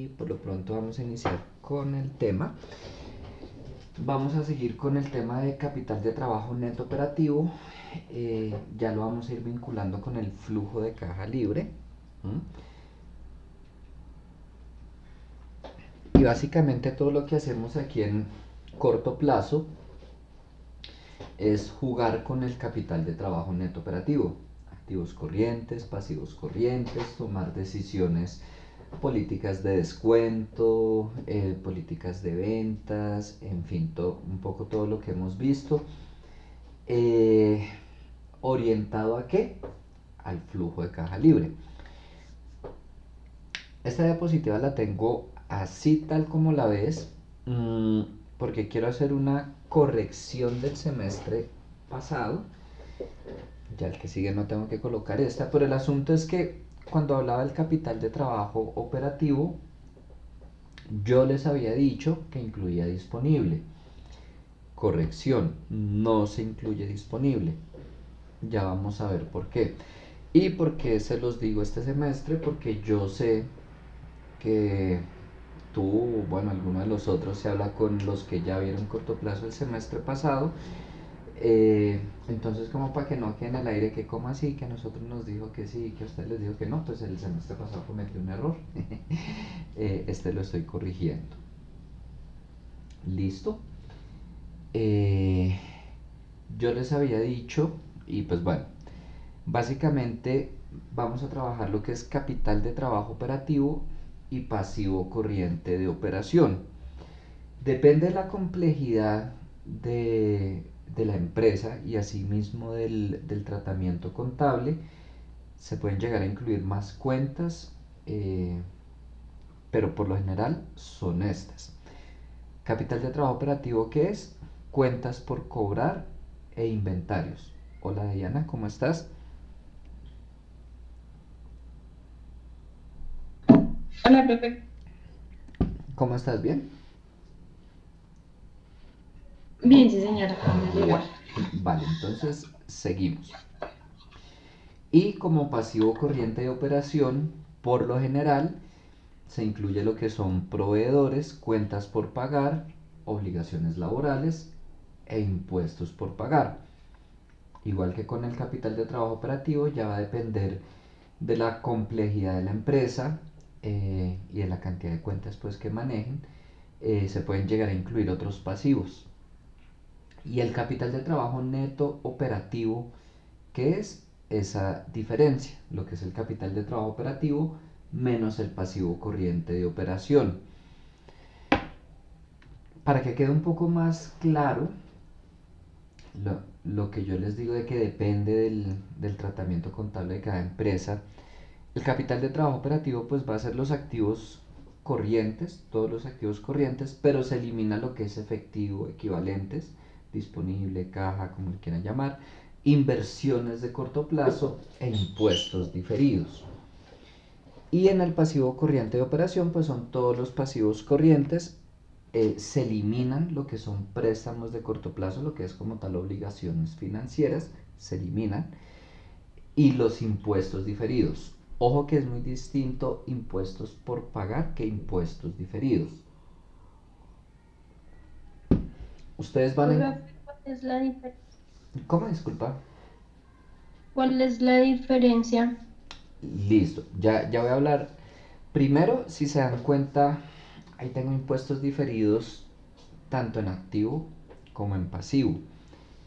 Por lo pronto vamos a iniciar con el tema. Vamos a seguir con el tema de capital de trabajo neto operativo. Ya lo vamos a ir vinculando con el flujo de caja libre. Y básicamente todo lo que hacemos aquí en corto plazo es jugar con el capital de trabajo neto operativo. Activos corrientes, pasivos corrientes, tomar decisiones, políticas de descuento, políticas de ventas, en fin, un poco todo lo que hemos visto. ¿Orientado a qué? Al flujo de caja libre. Esta diapositiva la tengo así tal como la ves, porque quiero hacer una corrección del semestre pasado. Ya el que sigue no tengo que colocar esta, pero el asunto es que cuando hablaba del capital de trabajo operativo, yo les había dicho que incluía disponible. Corrección, no se incluye disponible. Ya vamos a ver por qué. ¿Y por qué se los digo este semestre? Porque yo sé que tú, bueno, alguno de los otros se habla con los que ya vieron corto plazo el semestre pasado. Entonces, como para que no quede en el aire que como así, que a nosotros nos dijo que sí, que a ustedes les dijo que no, pues el semestre pasado cometió un error. Este lo estoy corrigiendo. ¿Listo? Yo les había dicho, y pues bueno, básicamente vamos a trabajar lo que es capital de trabajo operativo y pasivo corriente de operación. Depende de la complejidad de la empresa y asimismo del tratamiento contable, se pueden llegar a incluir más cuentas, pero por lo general son estas. Capital de trabajo operativo, ¿qué es? Cuentas por cobrar e inventarios. Hola Diana, ¿cómo estás? Hola, Pepe. ¿Cómo estás? ¿Bien? Bien, sí, señora, acabamos de llegar. Bueno, vale, entonces seguimos. Y como pasivo corriente de operación, por lo general, se incluye lo que son proveedores, cuentas por pagar, obligaciones laborales e impuestos por pagar. Igual que con el capital de trabajo operativo, ya va a depender de la complejidad de la empresa y de la cantidad de cuentas pues, que manejen. Se pueden llegar a incluir otros pasivos. Y el capital de trabajo neto operativo, ¿qué es? Esa diferencia, lo que es el capital de trabajo operativo menos el pasivo corriente de operación. Para que quede un poco más claro, lo que yo les digo de que depende del tratamiento contable de cada empresa, el capital de trabajo operativo pues va a ser los activos corrientes, todos los activos corrientes, pero se elimina lo que es efectivo, equivalentes, disponible, caja, como le quieran llamar, inversiones de corto plazo e impuestos diferidos. Y en el pasivo corriente de operación, pues son todos los pasivos corrientes. Se eliminan lo que son préstamos de corto plazo, lo que es como tal obligaciones financieras, se eliminan. Y los impuestos diferidos. Ojo que es muy distinto impuestos por pagar que impuestos diferidos. Ustedes van en... Oiga, ¿cuál es la diferencia? ¿Cómo? Disculpa. ¿Cuál es la diferencia? Listo. Ya voy a hablar. Primero, si se dan cuenta, ahí tengo impuestos diferidos tanto en activo como en pasivo.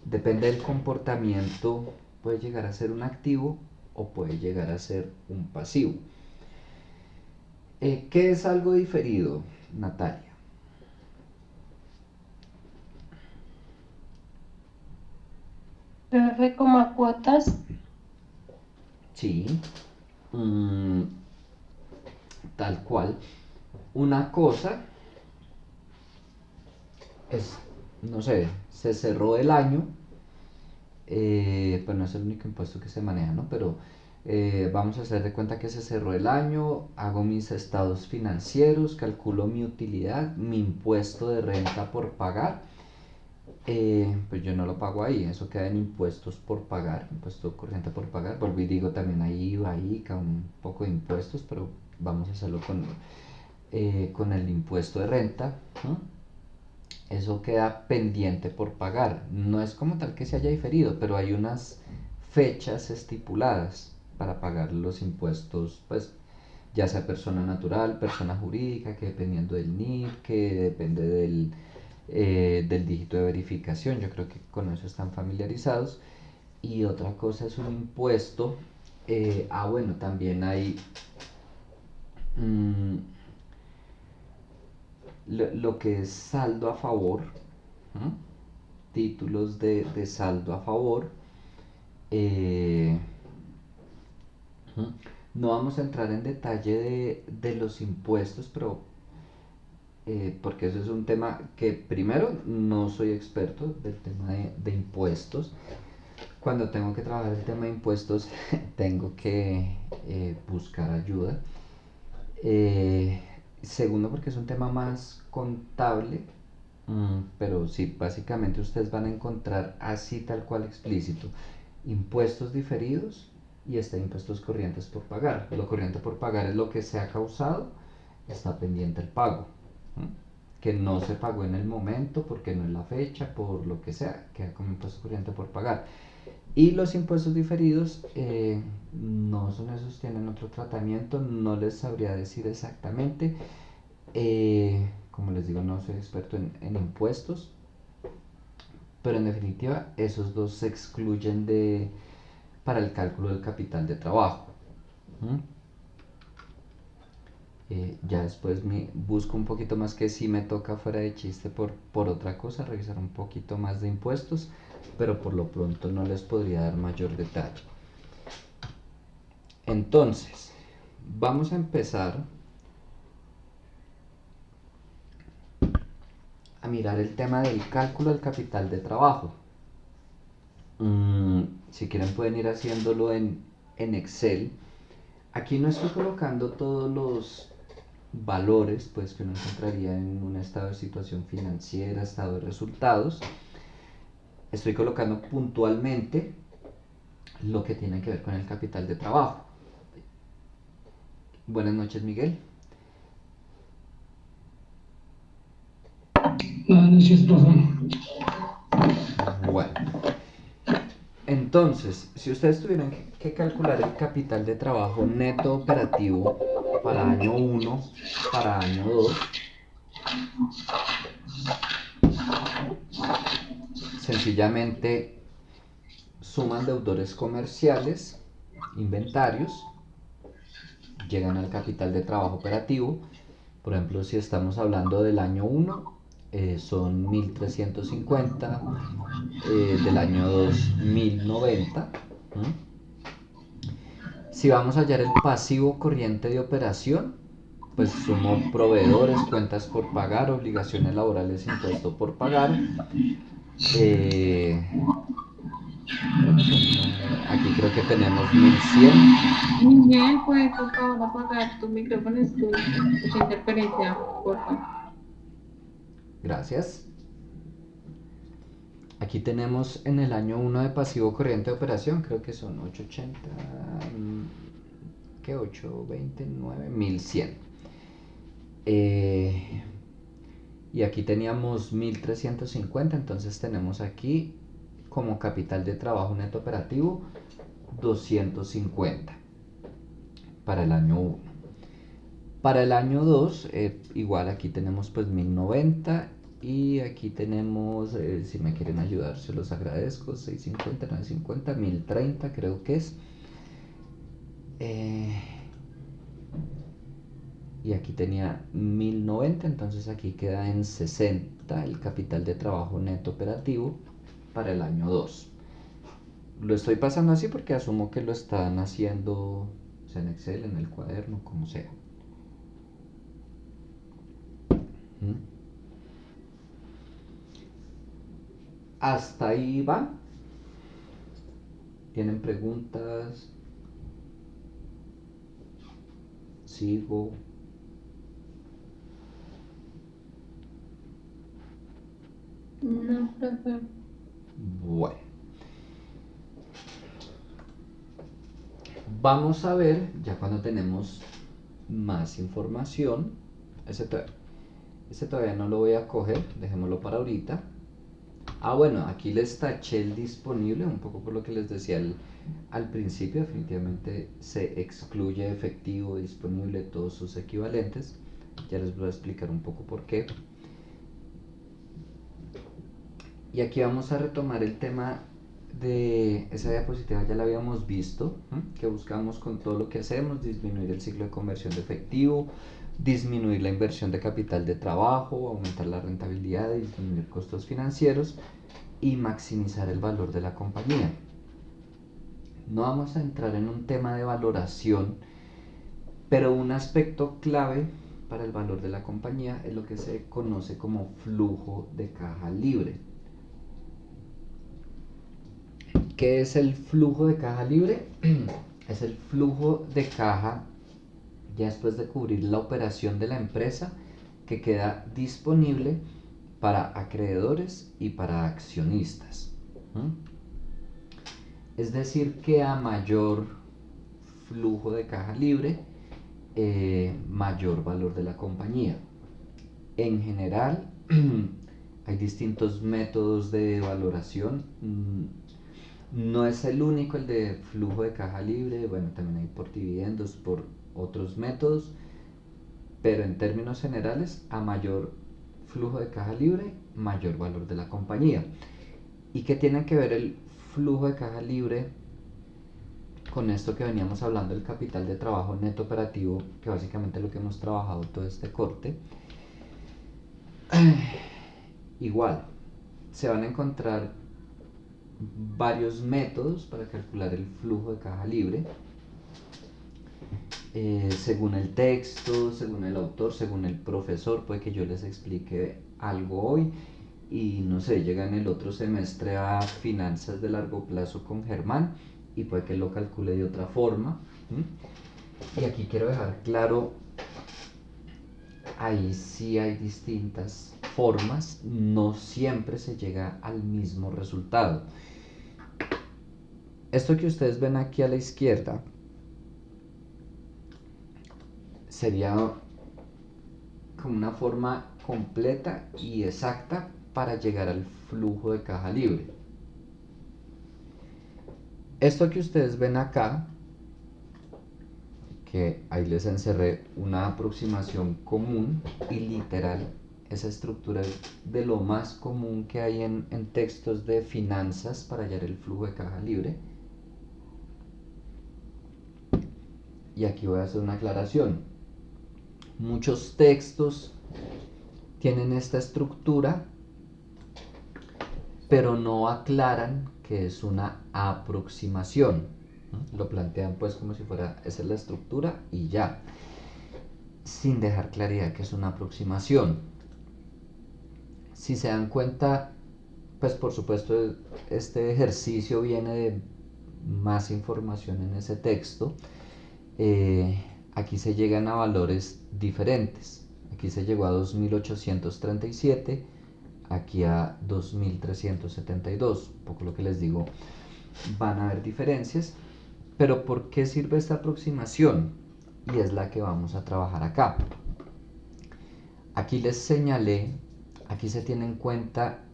Depende del comportamiento, puede llegar a ser un activo o puede llegar a ser un pasivo. ¿Qué es algo diferido, Natalia? Pepe, como a cuotas. Sí, mm, tal cual. Una cosa es, no sé, se cerró el año, pues no es el único impuesto que se maneja, ¿no? Pero vamos a hacer de cuenta que se cerró el año, hago mis estados financieros, calculo mi utilidad, mi impuesto de renta por pagar. Pues yo no lo pago ahí, eso queda en impuestos por pagar, impuesto corriente por pagar. Volví y digo también ahí IVA, ICA, un poco de impuestos, pero vamos a hacerlo con con el impuesto de renta, ¿no? Eso queda pendiente por pagar. No es como tal que se haya diferido, pero hay unas fechas estipuladas para pagar los impuestos, pues ya sea persona natural, persona jurídica, que dependiendo del NIF, que depende del dígito de verificación. Yo creo que con eso están familiarizados. Y otra cosa es un impuesto. Bueno, también hay mm, lo que es saldo a favor, ¿no? Títulos de saldo a favor. eh, no vamos a entrar en detalle de los impuestos, pero porque eso es un tema que primero no soy experto del tema de impuestos. Cuando tengo que trabajar el tema de impuestos tengo que buscar ayuda. Eh, Segundo, porque es un tema más contable. Pero sí, básicamente ustedes van a encontrar así tal cual explícito impuestos diferidos y está impuestos corrientes por pagar. Lo corriente por pagar es lo que se ha causado, está pendiente el pago, ¿m? Que no se pagó en el momento porque no es la fecha, por lo que sea, queda como impuesto corriente por pagar. Y los impuestos diferidos no son esos, tienen otro tratamiento, no les sabría decir exactamente. Como les digo, no soy experto en impuestos, pero en definitiva esos dos se excluyen para el cálculo del capital de trabajo. ¿Mm? Ya después busco un poquito más, que si me toca fuera de chiste por otra cosa, revisar un poquito más de impuestos, pero por lo pronto no les podría dar mayor detalle. Entonces, vamos a empezar a mirar el tema del cálculo del capital de trabajo. Si quieren pueden ir haciéndolo en Excel. Aquí no estoy colocando todos los valores pues, que uno encontraría en un estado de situación financiera, estado de resultados. Estoy colocando puntualmente lo que tiene que ver con el capital de trabajo. Buenas noches, Miguel. Buenas noches, profe. Bueno, entonces, si ustedes tuvieran que calcular el capital de trabajo neto operativo para año 1, para año 2, sencillamente suman deudores comerciales, inventarios, llegan al capital de trabajo operativo. Por ejemplo, si estamos hablando del año 1, son 1350, del año 2, 1090. Si vamos a hallar el pasivo corriente de operación, pues sumo proveedores, cuentas por pagar, obligaciones laborales, impuesto por pagar. Aquí creo que tenemos 1100. Miguel, puedes por favor apagar tu micrófono, escucha interferencia, por favor. Gracias. Aquí tenemos en el año 1 de pasivo corriente de operación, creo que son 880, ¿qué? 829, 1100. Y aquí teníamos 1350, entonces tenemos aquí como capital de trabajo neto operativo 250 para el año 1. Para el año 2, igual aquí tenemos pues 1090 y aquí tenemos, si me quieren ayudar se los agradezco, 650, 950, 1030 creo que es. Y aquí tenía 1090, entonces aquí queda en 60 el capital de trabajo neto operativo para el año 2. Lo estoy pasando así porque asumo que lo están haciendo, o sea, en Excel, en el cuaderno, como sea. Hasta ahí va. ¿Tienen preguntas? Sigo. No, profe. Bueno. Vamos a ver, ya cuando tenemos más información, ese, ese todavía no lo voy a coger, dejémoslo para ahorita. Bueno, aquí les taché el disponible, un poco por lo que les decía al principio. Definitivamente se excluye efectivo, disponible, todos sus equivalentes. Ya les voy a explicar un poco por qué. Y aquí vamos a retomar el tema de esa diapositiva, ya la habíamos visto, que buscamos con todo lo que hacemos: disminuir el ciclo de conversión de efectivo, disminuir la inversión de capital de trabajo, aumentar la rentabilidad, disminuir costos financieros y maximizar el valor de la compañía. No vamos a entrar en un tema de valoración, pero un aspecto clave para el valor de la compañía es lo que se conoce como flujo de caja libre. ¿Qué es el flujo de caja libre? Es el flujo de caja ya después de cubrir la operación de la empresa, que queda disponible para acreedores y para accionistas. Es decir, que a mayor flujo de caja libre, mayor valor de la compañía. En general, hay distintos métodos de valoración. No es el único el de flujo de caja libre, bueno, también hay por dividendos, por otros métodos, pero en términos generales, a mayor flujo de caja libre, mayor valor de la compañía. ¿Y qué tiene que ver el flujo de caja libre con esto que veníamos hablando, el capital de trabajo neto operativo, que básicamente es lo que hemos trabajado todo este corte? Igual, se van a encontrar varios métodos para calcular el flujo de caja libre, según el texto, según el autor, según el profesor. Puede que yo les explique algo hoy y no sé, llega en el otro semestre a finanzas de largo plazo con Germán y puede que lo calcule de otra forma. Y aquí quiero dejar claro, ahí sí hay distintas formas, no siempre se llega al mismo resultado. Esto que ustedes ven aquí a la izquierda sería como una forma completa y exacta para llegar al flujo de caja libre. Esto que ustedes ven acá, que ahí les encerré una aproximación común y literal, esa estructura es de lo más común que hay en textos de finanzas para hallar el flujo de caja libre. Y aquí voy a hacer una aclaración. Muchos textos tienen esta estructura, pero no aclaran que es una aproximación. Lo plantean pues como si fuera, esa es la estructura y ya, sin dejar claridad que es una aproximación. Si se dan cuenta, pues por supuesto este ejercicio viene de más información en ese texto. Aquí se llegan a valores diferentes. Aquí se llegó a 2837, aquí a 2372. Un poco lo que les digo, van a haber diferencias. Pero ¿por qué sirve esta aproximación? Y es la que vamos a trabajar acá. Aquí les señalé, aquí se tienen en cuenta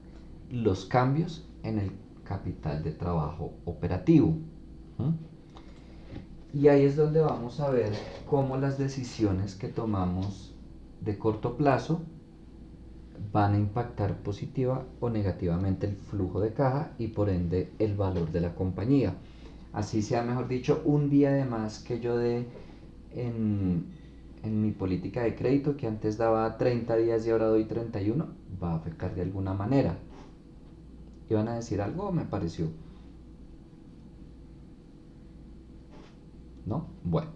los cambios en el capital de trabajo operativo. Y ahí es donde vamos a ver cómo las decisiones que tomamos de corto plazo van a impactar positiva o negativamente el flujo de caja y por ende el valor de la compañía. Así sea, mejor dicho, un día de más que yo dé en mi política de crédito, que antes daba 30 días y ahora doy 31, va a afectar de alguna manera. ¿Iban a decir algo? Me pareció. ¿No? Bueno.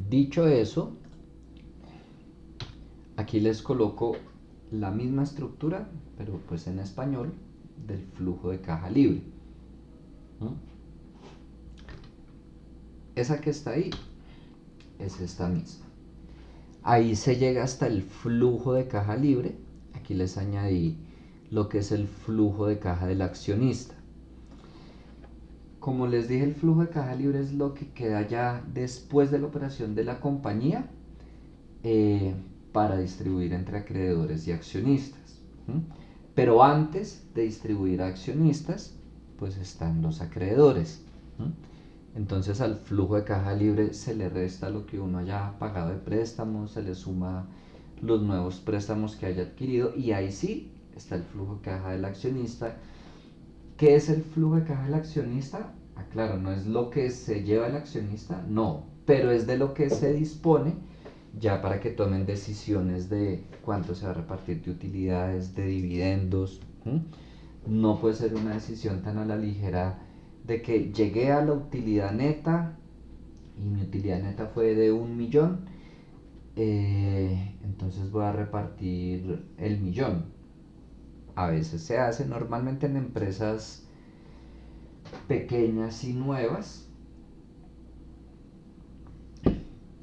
Dicho eso, aquí les coloco la misma estructura, pero pues en español, del flujo de caja libre. Esa que está ahí es esta misma. Ahí se llega hasta el flujo de caja libre. Aquí les añadí lo que es el flujo de caja del accionista. Como les dije, el flujo de caja libre es lo que queda ya después de la operación de la compañía eh, para distribuir entre acreedores y accionistas. ¿Mm? Pero antes de distribuir a accionistas, pues están los acreedores. ¿Mm? Entonces al flujo de caja libre se le resta lo que uno haya pagado de préstamos, se le suma los nuevos préstamos que haya adquirido y ahí sí está el flujo de caja del accionista. ¿Qué es el flujo de caja del accionista? Ah, claro, no es lo que se lleva el accionista, no, pero es de lo que se dispone ya para que tomen decisiones de cuánto se va a repartir de utilidades, de dividendos. ¿Mm? No puede ser una decisión tan a la ligera de que llegué a la utilidad neta y mi utilidad neta fue de 1.000.000, entonces voy a repartir el millón. A veces se hace normalmente en empresas pequeñas y nuevas,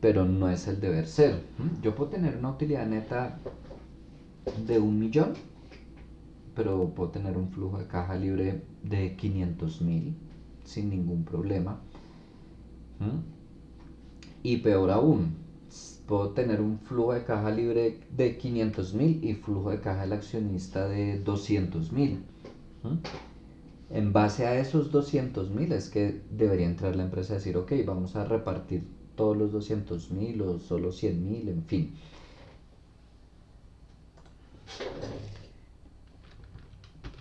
pero no es el deber ser. Yo puedo tener una utilidad neta de 1.000.000, pero puedo tener un flujo de caja libre de 500.000 sin ningún problema. Y peor aún, puedo tener un flujo de caja libre de 500.000 y flujo de caja del accionista de 200.000. En base a esos 200.000 es que debería entrar la empresa a decir, ok, vamos a repartir todos los 200.000 o solo 100.000, en fin.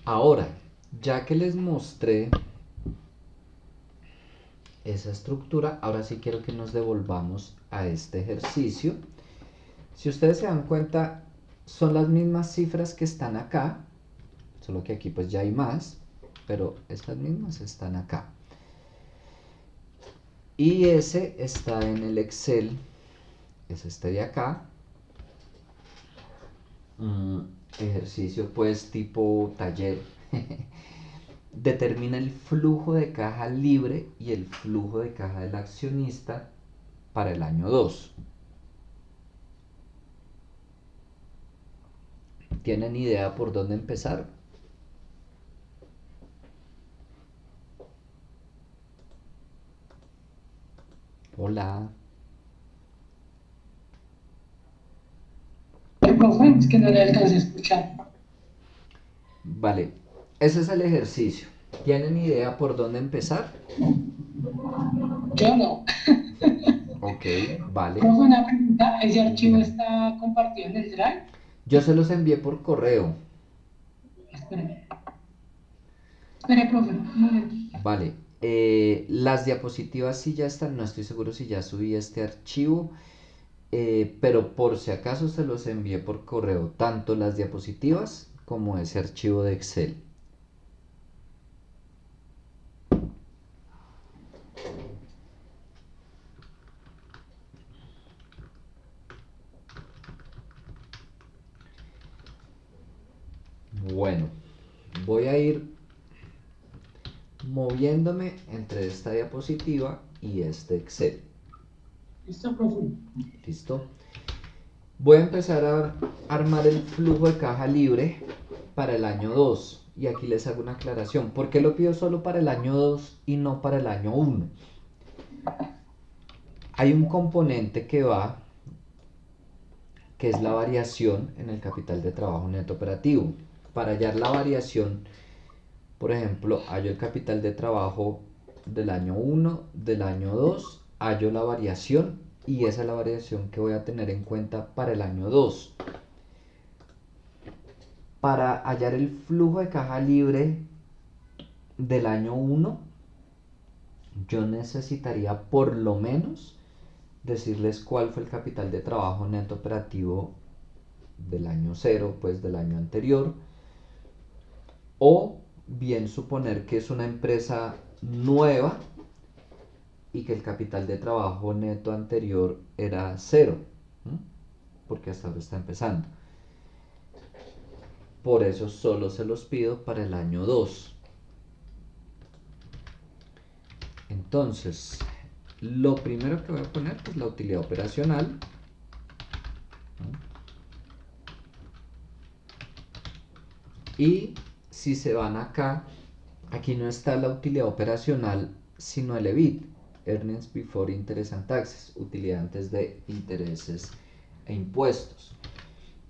Ahora, ya que les mostré esa estructura, ahora sí quiero que nos devolvamos a este ejercicio. Si ustedes se dan cuenta, son las mismas cifras que están acá, solo que aquí pues ya hay más, pero estas mismas están acá. Y ese está en el Excel, es este de acá. Ejercicio pues tipo taller. Determina el flujo de caja libre y el flujo de caja del accionista para el año 2. ¿Tienen idea por dónde empezar? Hola. ¿Qué, profe? Es que no le alcancé a escuchar. Vale, ese es el ejercicio. ¿Tienen idea por dónde empezar? Yo no. Ok, vale. Profe, una pregunta. ¿Ese archivo Dígame. está compartido en el Drive? Yo se los envié por correo. Espere. Espere, profe, un momento. Vale. Las diapositivas sí ya están. No estoy seguro si ya subí este archivo. Pero por si acaso se los envié por correo. Tanto las diapositivas como ese archivo de Excel. Bueno, voy a ir moviéndome entre esta diapositiva y este Excel. ¿Listo, profe? ¿Listo? Voy a empezar a armar el flujo de caja libre para el año 2. Y aquí les hago una aclaración. ¿Por qué lo pido solo para el año 2 y no para el año 1? Hay un componente que es la variación en el capital de trabajo neto operativo. Para hallar la variación, por ejemplo, hallo el capital de trabajo del año 1, del año 2, hallo la variación y esa es la variación que voy a tener en cuenta para el año 2. Para hallar el flujo de caja libre del año 1, yo necesitaría por lo menos decirles cuál fue el capital de trabajo neto operativo del año 0, pues del año anterior, o bien suponer que es una empresa nueva y que el capital de trabajo neto anterior era 0, porque hasta ahora está empezando. Por eso solo se los pido para el año 2. Entonces, lo primero que voy a poner es la utilidad operacional. Y si se van acá, aquí no está la utilidad operacional, sino el EBIT, Earnings Before Interest and Taxes, utilidad antes de intereses e impuestos.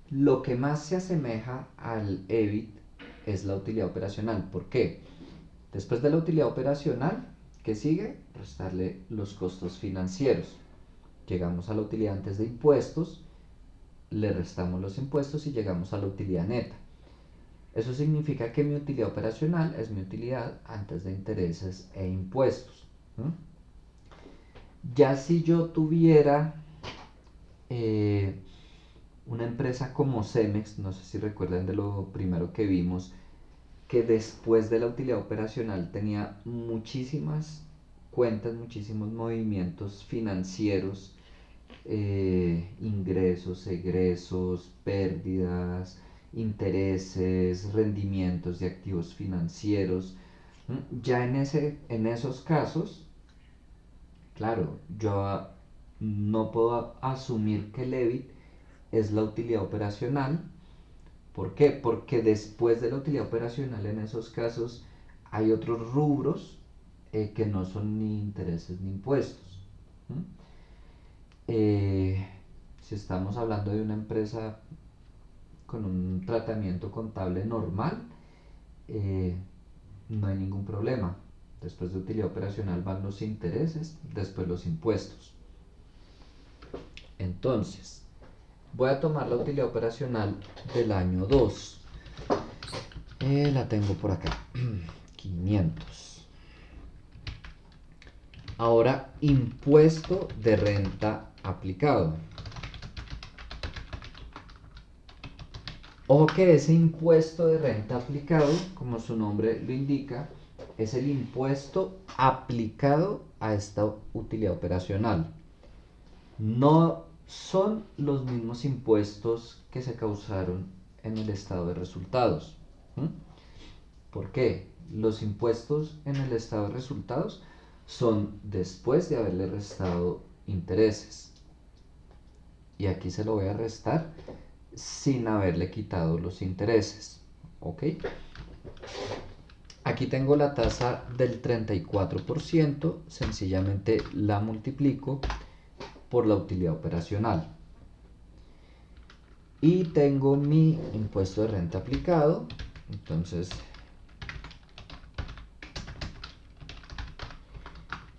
Lo que más se asemeja al EBIT es la utilidad operacional. ¿Por qué? Después de la utilidad operacional, ¿qué sigue? Restarle los costos financieros. Llegamos a la utilidad antes de impuestos, le restamos los impuestos y llegamos a la utilidad neta. Eso significa que mi utilidad operacional es mi utilidad antes de intereses e impuestos. Ya si yo tuviera una empresa como Cemex, no sé si recuerdan de lo primero que vimos, que después de la utilidad operacional tenía muchísimas cuentas, muchísimos movimientos financieros, ingresos, egresos, pérdidas, intereses, rendimientos de activos financieros. Ya en esos casos, claro, yo no puedo asumir que el EBIT es la utilidad operacional. ¿Por qué? Porque después de la utilidad operacional en esos casos hay otros rubros que no son ni intereses ni impuestos. Si estamos hablando de una empresa con un tratamiento contable normal, no hay ningún problema. Después de utilidad operacional van los intereses, después los impuestos. Entonces, voy a tomar la utilidad operacional del año 2. La tengo por acá. 500. Ahora, impuesto de renta aplicado. Ojo que ese impuesto de renta aplicado, como su nombre lo indica, es el impuesto aplicado a esta utilidad operacional. No son los mismos impuestos que se causaron en el estado de resultados. ¿Por qué? Los impuestos en el estado de resultados son después de haberle restado intereses. Y aquí se lo voy a restar sin haberle quitado los intereses. ¿Ok? Aquí tengo la tasa del 34%, sencillamente la multiplico por la utilidad operacional. Y tengo mi impuesto de renta aplicado, entonces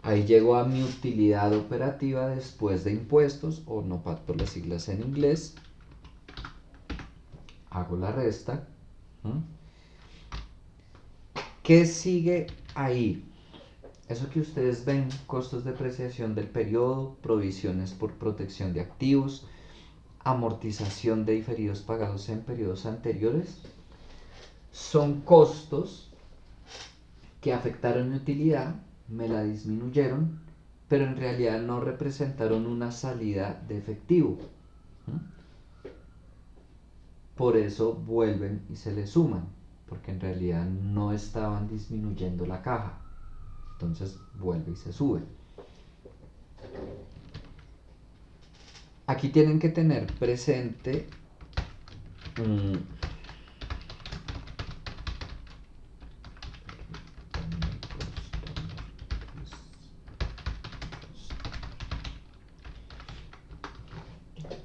ahí llego a mi utilidad operativa después de impuestos, o NOPAT por las siglas en inglés. Hago la resta. ¿Qué sigue ahí? Eso que ustedes ven, costos de depreciación del periodo, provisiones por protección de activos, amortización de diferidos pagados en periodos anteriores, son costos que afectaron mi utilidad, me la disminuyeron, pero en realidad no representaron una salida de efectivo. Por eso vuelven y se le suman, porque en realidad no estaban disminuyendo la caja. Entonces vuelve y se sube. Aquí tienen que tener presente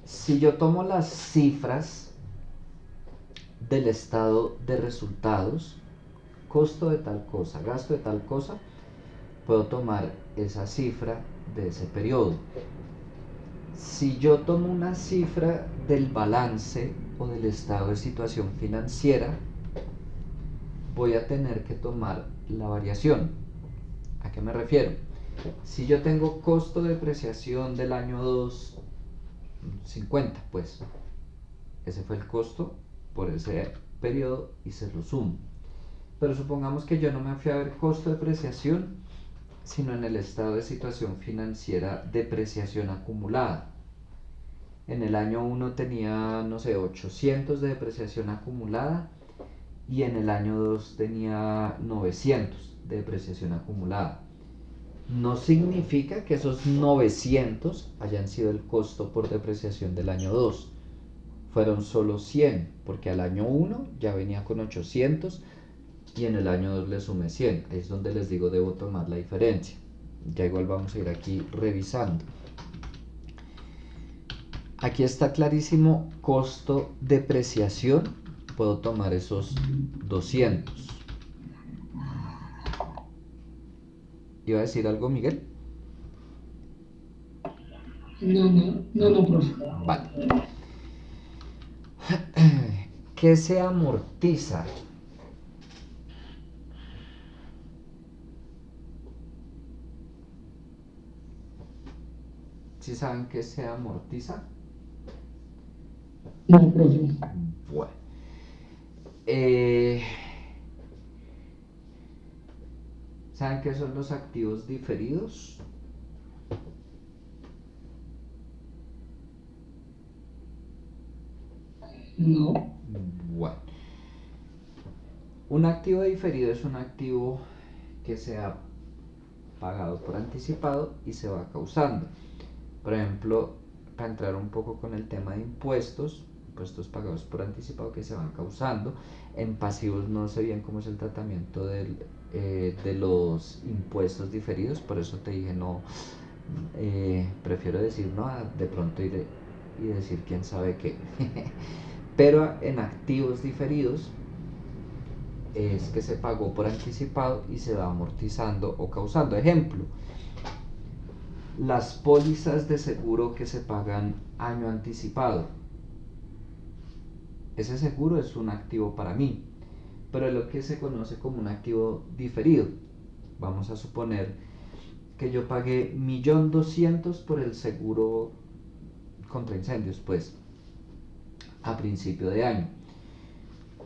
si yo tomo las cifras del estado de resultados, costo de tal cosa, gasto de tal cosa, puedo tomar esa cifra de ese periodo. Si yo tomo una cifra del balance o del estado de situación financiera, voy a tener que tomar la variación. ¿A qué me refiero? Si yo tengo costo de depreciación del año 2, 50, pues ese fue el costo por ese periodo y se lo sumo. Pero supongamos que yo no me fui a ver costo de depreciación, sino en el estado de situación financiera depreciación acumulada. En el año 1 tenía, no sé, 800 de depreciación acumulada y en el año 2 tenía 900 de depreciación acumulada. No significa que esos 900 hayan sido el costo por depreciación del año 2. Fueron solo 100, porque al año 1 ya venía con 800 y en el año 2 le sumé 100. Ahí es donde les digo, debo tomar la diferencia. Ya igual vamos a ir aquí revisando. Aquí está clarísimo, costo depreciación, puedo tomar esos 200. ¿Iba a decir algo, Miguel? No, profe. Vale. ¿Qué se amortiza? ¿Sí saben qué se amortiza? No, profe. Bueno. ¿Saben qué son los activos diferidos? No. Bueno. Un activo diferido es un activo que se ha pagado por anticipado y se va causando. Por ejemplo, para entrar un poco con el tema de impuestos pagados por anticipado que se van causando. En pasivos no sé bien cómo es el tratamiento de los impuestos diferidos, por eso te dije no, prefiero decir no a de pronto ir y decir quién sabe qué. Pero en activos diferidos es que se pagó por anticipado y se va amortizando o causando. Ejemplo, las pólizas de seguro que se pagan año anticipado. Ese seguro es un activo para mí, pero es lo que se conoce como un activo diferido. Vamos a suponer que yo pagué 1.200.000 por el seguro contra incendios, pues, a principio de año.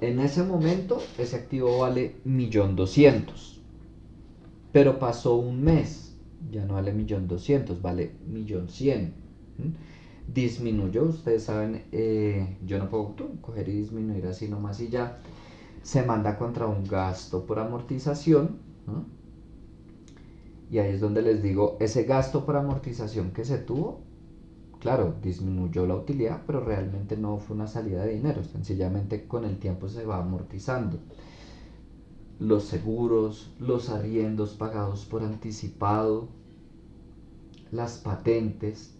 En ese momento, ese activo vale 1.200.000, pero pasó un mes, ya no vale 1.200.000, vale 1.100.000. Disminuyó, ustedes saben, yo no puedo coger y disminuir así nomás y ya. Se manda contra un gasto por amortización, ¿no? Y ahí es donde les digo, ese gasto por amortización que se tuvo, claro, disminuyó la utilidad, pero realmente no fue una salida de dinero, sencillamente con el tiempo se va amortizando. Los seguros, los arriendos pagados por anticipado, las patentes.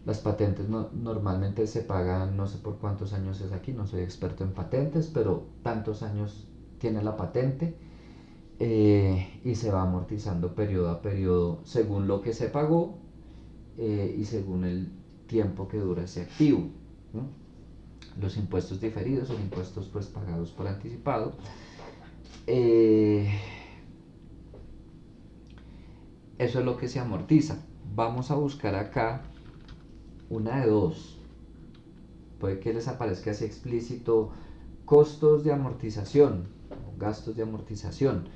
Las patentes normalmente se pagan, no sé por cuántos años es aquí, no soy experto en patentes, pero tantos años tiene la patente y se va amortizando periodo a periodo según lo que se pagó y según el tiempo que dura ese activo, ¿no? Los impuestos diferidos son impuestos pues pagados por anticipado. Eso es lo que se amortiza. Vamos a buscar acá una de dos. Puede que les aparezca así explícito costos de amortización, gastos de amortización,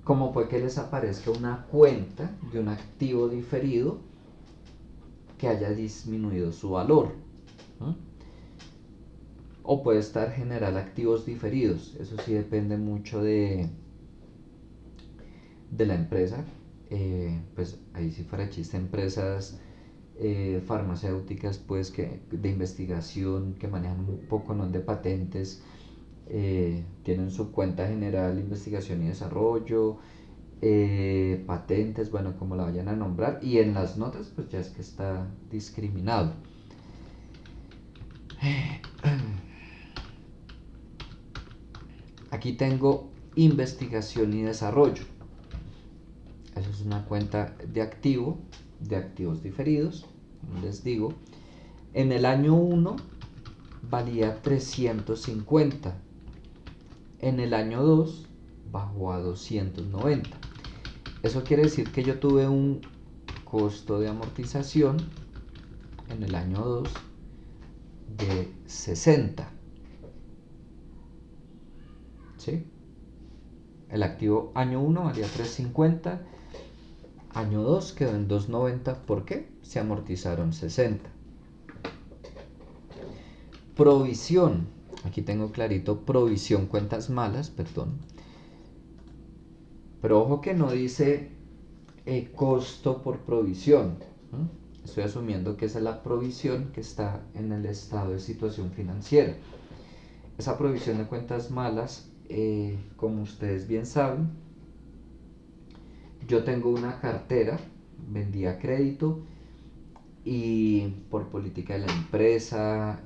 como puede que les aparezca una cuenta de un activo diferido que haya disminuido su valor, ¿no? O puede estar general activos diferidos. Eso sí depende mucho de la empresa. Pues ahí si fuera chiste, empresas farmacéuticas pues que de investigación que manejan un poco no de patentes, tienen su cuenta general investigación y desarrollo, patentes, bueno, como la vayan a nombrar, y en las notas pues ya es que está discriminado. Aquí tengo investigación y desarrollo. Eso es una cuenta de activo, de activos diferidos. Les digo, en el año 1 valía 350. En el año 2 bajó a 290. Eso quiere decir que yo tuve un costo de amortización en el año 2 de 60. ¿Sí? El activo año 1 valía 350, año 2 quedó en 290. ¿Por qué? Se amortizaron 60. Provisión. Aquí tengo clarito provisión, cuentas malas, perdón. Pero ojo que no dice costo por provisión. Estoy asumiendo que esa es la provisión que está en el estado de situación financiera. Esa provisión de cuentas malas, como ustedes bien saben, yo tengo una cartera, vendí a crédito, y por política de la empresa,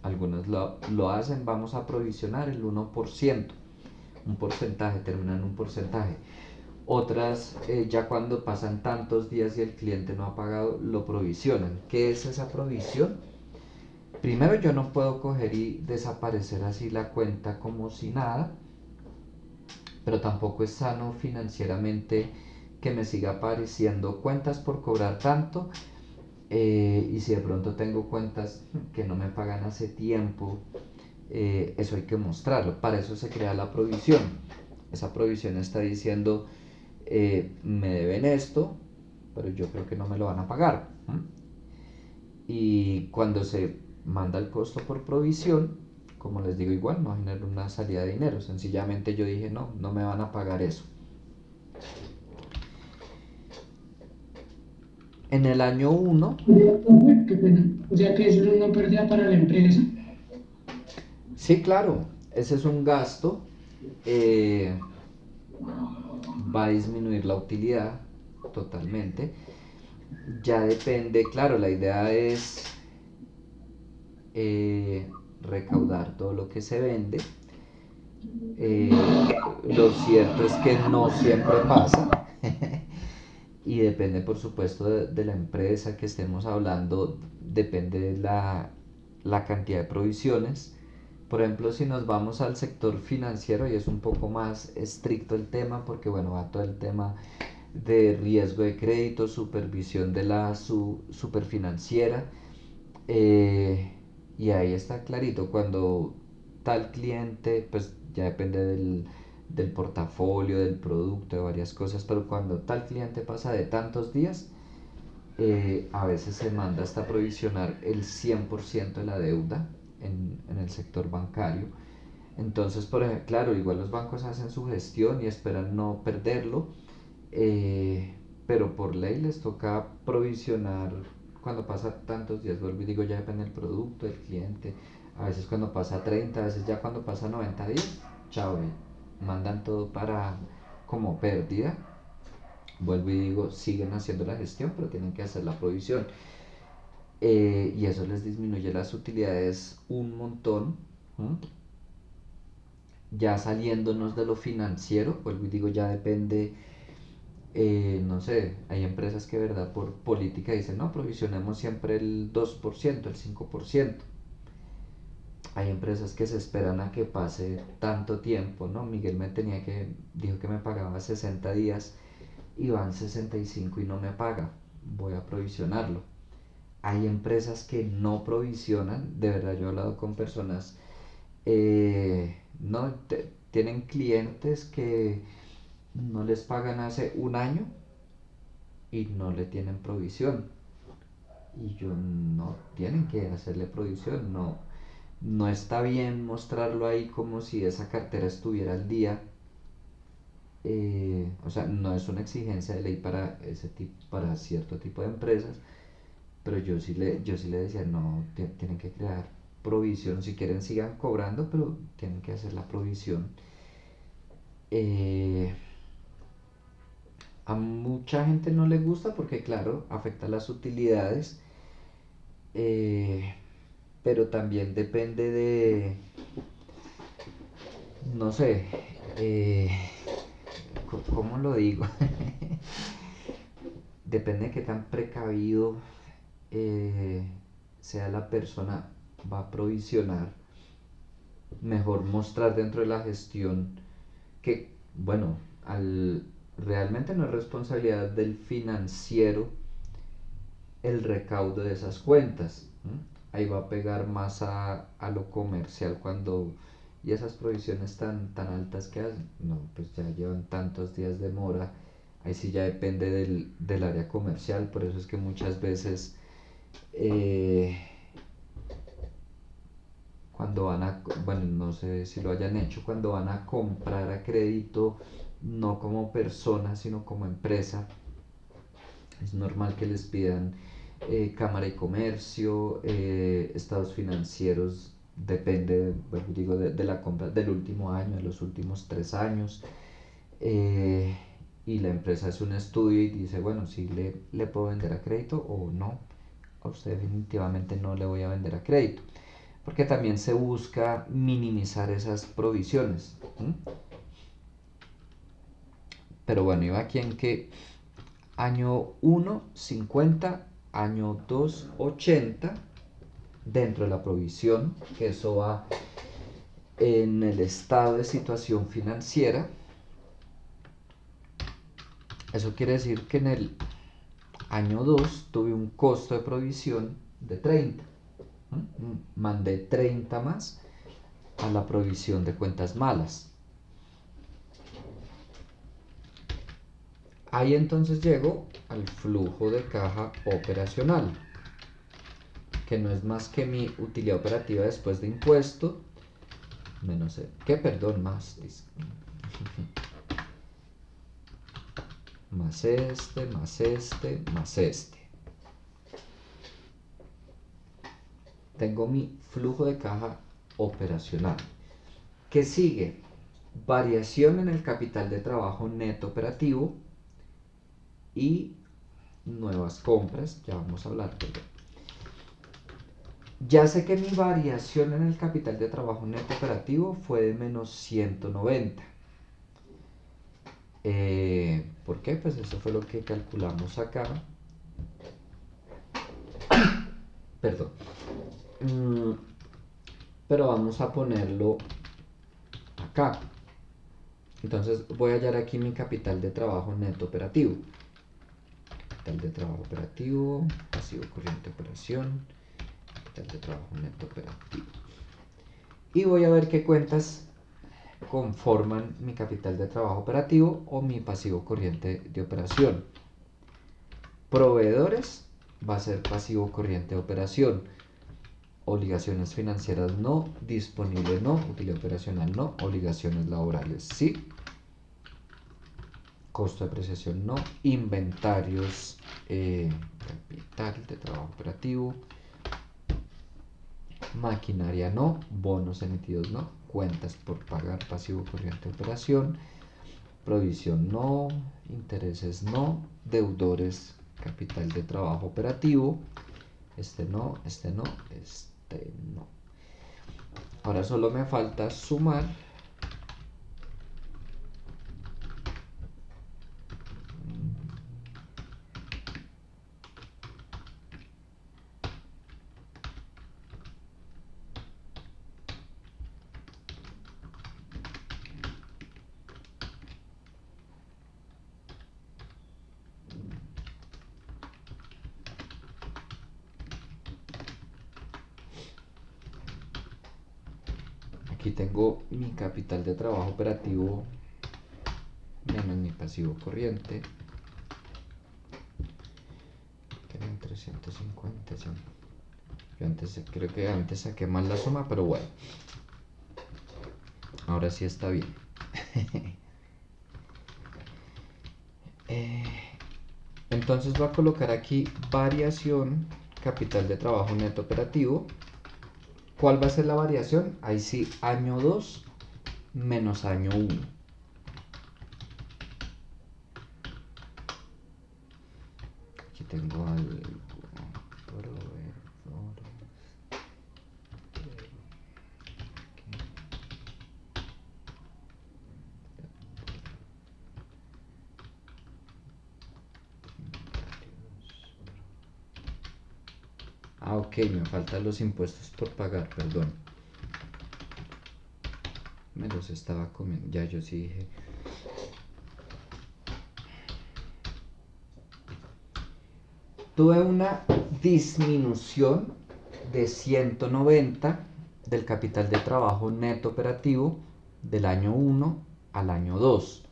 algunos lo hacen, vamos a provisionar el 1%, un porcentaje, terminan en un porcentaje. Otras, ya cuando pasan tantos días y el cliente no ha pagado, lo provisionan. ¿Qué es esa provisión? Primero, yo no puedo coger y desaparecer así la cuenta como si nada, pero tampoco es sano financieramente que me siga apareciendo cuentas por cobrar tanto, y si de pronto tengo cuentas que no me pagan hace tiempo, eso hay que mostrarlo. Para eso se crea la provisión. Esa provisión está diciendo, me deben esto, pero yo creo que no me lo van a pagar. Y cuando se manda el costo por provisión, como les digo, igual no genera una salida de dinero. Sencillamente yo dije, no, no me van a pagar eso. En el año 1, Qué pena. O sea que eso es una pérdida para la empresa. sí, claro, ese es un gasto, eh, va a disminuir la utilidad totalmente. Ya depende, claro, la idea es recaudar todo lo que se vende. Eh, lo cierto es que no siempre pasa y depende por supuesto de la empresa que estemos hablando, depende de la cantidad de provisiones. Por ejemplo, si nos vamos al sector financiero y es un poco más estricto el tema porque bueno, va todo el tema de riesgo de crédito, supervisión de la superfinanciera, y ahí está clarito, cuando tal cliente, pues ya depende del portafolio, del producto, de varias cosas, pero cuando tal cliente pasa de tantos días, a veces se manda hasta provisionar el 100% de la deuda en el sector bancario. Entonces, por ejemplo, claro, igual los bancos hacen su gestión y esperan no perderlo, eh, pero por ley les toca provisionar cuando pasa tantos días. Vuelvo y digo, ya depende del producto, del cliente. A veces cuando pasa 30, a veces ya cuando pasa 90 días, chao, mandan todo para como pérdida. Vuelvo y digo, siguen haciendo la gestión, pero tienen que hacer la provisión. Y eso les disminuye las utilidades un montón. ¿Mm? Ya saliéndonos de lo financiero, vuelvo y digo, ya depende, no sé, hay empresas que, verdad, por política dicen, no, provisionemos siempre el 2%, el 5%. Hay empresas que se esperan a que pase tanto tiempo, ¿no? Miguel dijo que me pagaba 60 días y van 65 y no me paga, voy a provisionarlo. Hay empresas que no provisionan, de verdad yo he hablado con personas, no, tienen clientes que no les pagan hace un año y no le tienen provisión. Y yo, no tienen que hacerle provisión, no, no está bien mostrarlo ahí como si esa cartera estuviera al día. O sea, no es una exigencia de ley para ese tipo, para cierto tipo de empresas, pero yo sí le decía, no, tienen que crear provisión, si quieren sigan cobrando, pero tienen que hacer la provisión. Eh, a mucha gente no le gusta porque, claro, afecta las utilidades, eh, pero también depende de, no sé, ¿cómo lo digo? Depende de qué tan precavido, eh, sea la persona, va a provisionar. Mejor mostrar dentro de la gestión que, bueno, realmente no es responsabilidad del financiero el recaudo de esas cuentas. Ahí va a pegar más a lo comercial cuando, y esas provisiones tan altas que hacen, no, pues ya llevan tantos días de mora, ahí sí ya depende del área comercial, por eso es que muchas veces, eh, cuando bueno, no sé si lo hayan hecho, cuando van a comprar a crédito, no como persona, sino como empresa, es normal que les pidan, Cámara y Comercio, estados financieros, depende, bueno, digo, de la compra del último año, de los últimos 3 años. eh, y la empresa hace un estudio y dice, bueno, si le puedo vender a crédito o no, a usted definitivamente no le voy a vender a crédito, porque también se busca minimizar esas provisiones. Pero bueno, iba aquí en que año 1, 50, año 2, 80, dentro de la provisión, que eso va en el estado de situación financiera. Eso quiere decir que en el año 2 tuve un costo de provisión de 30. Mandé 30 más a la provisión de cuentas malas. Ahí entonces llego al flujo de caja operacional, que no es más que mi utilidad operativa después de impuesto, menos más más este, más este, más este. Tengo mi flujo de caja operacional. ¿Qué sigue? Variación en el capital de trabajo neto operativo y nuevas compras. Ya vamos a hablar, perdón. Ya sé que mi variación en el capital de trabajo neto operativo fue de menos 190. ¿Por qué? Pues eso fue lo que calculamos acá. Perdón. Pero vamos a ponerlo acá. Entonces voy a hallar aquí mi capital de trabajo neto operativo. Capital de trabajo operativo, pasivo corriente operación, capital de trabajo neto operativo. Y voy a ver qué cuentas conforman mi capital de trabajo operativo o mi pasivo corriente de operación. Proveedores va a ser pasivo corriente de operación. Obligaciones financieras no, disponible no, utilidad operacional no, obligaciones laborales sí, costo de apreciación no, inventarios, capital de trabajo operativo, maquinaria no, bonos emitidos no, cuentas por pagar pasivo corriente de operación, provisión no, intereses no, deudores capital de trabajo operativo, este no, este no, este no. Ahora solo me falta sumar aquí tengo mi capital de trabajo operativo menos mi pasivo corriente, que eran 350. Yo creo que antes saqué mal la suma, pero bueno, ahora sí está bien. Entonces voy a colocar aquí variación capital de trabajo neto operativo. ¿Cuál va a ser la variación? Ahí sí, año 2 menos año 1. Aquí tengo algo. Ah, ok, me faltan los impuestos por pagar, perdón. Me los estaba comiendo. Ya yo sí dije. Tuve una disminución de 190 del capital de trabajo neto operativo del año 1 al año 2.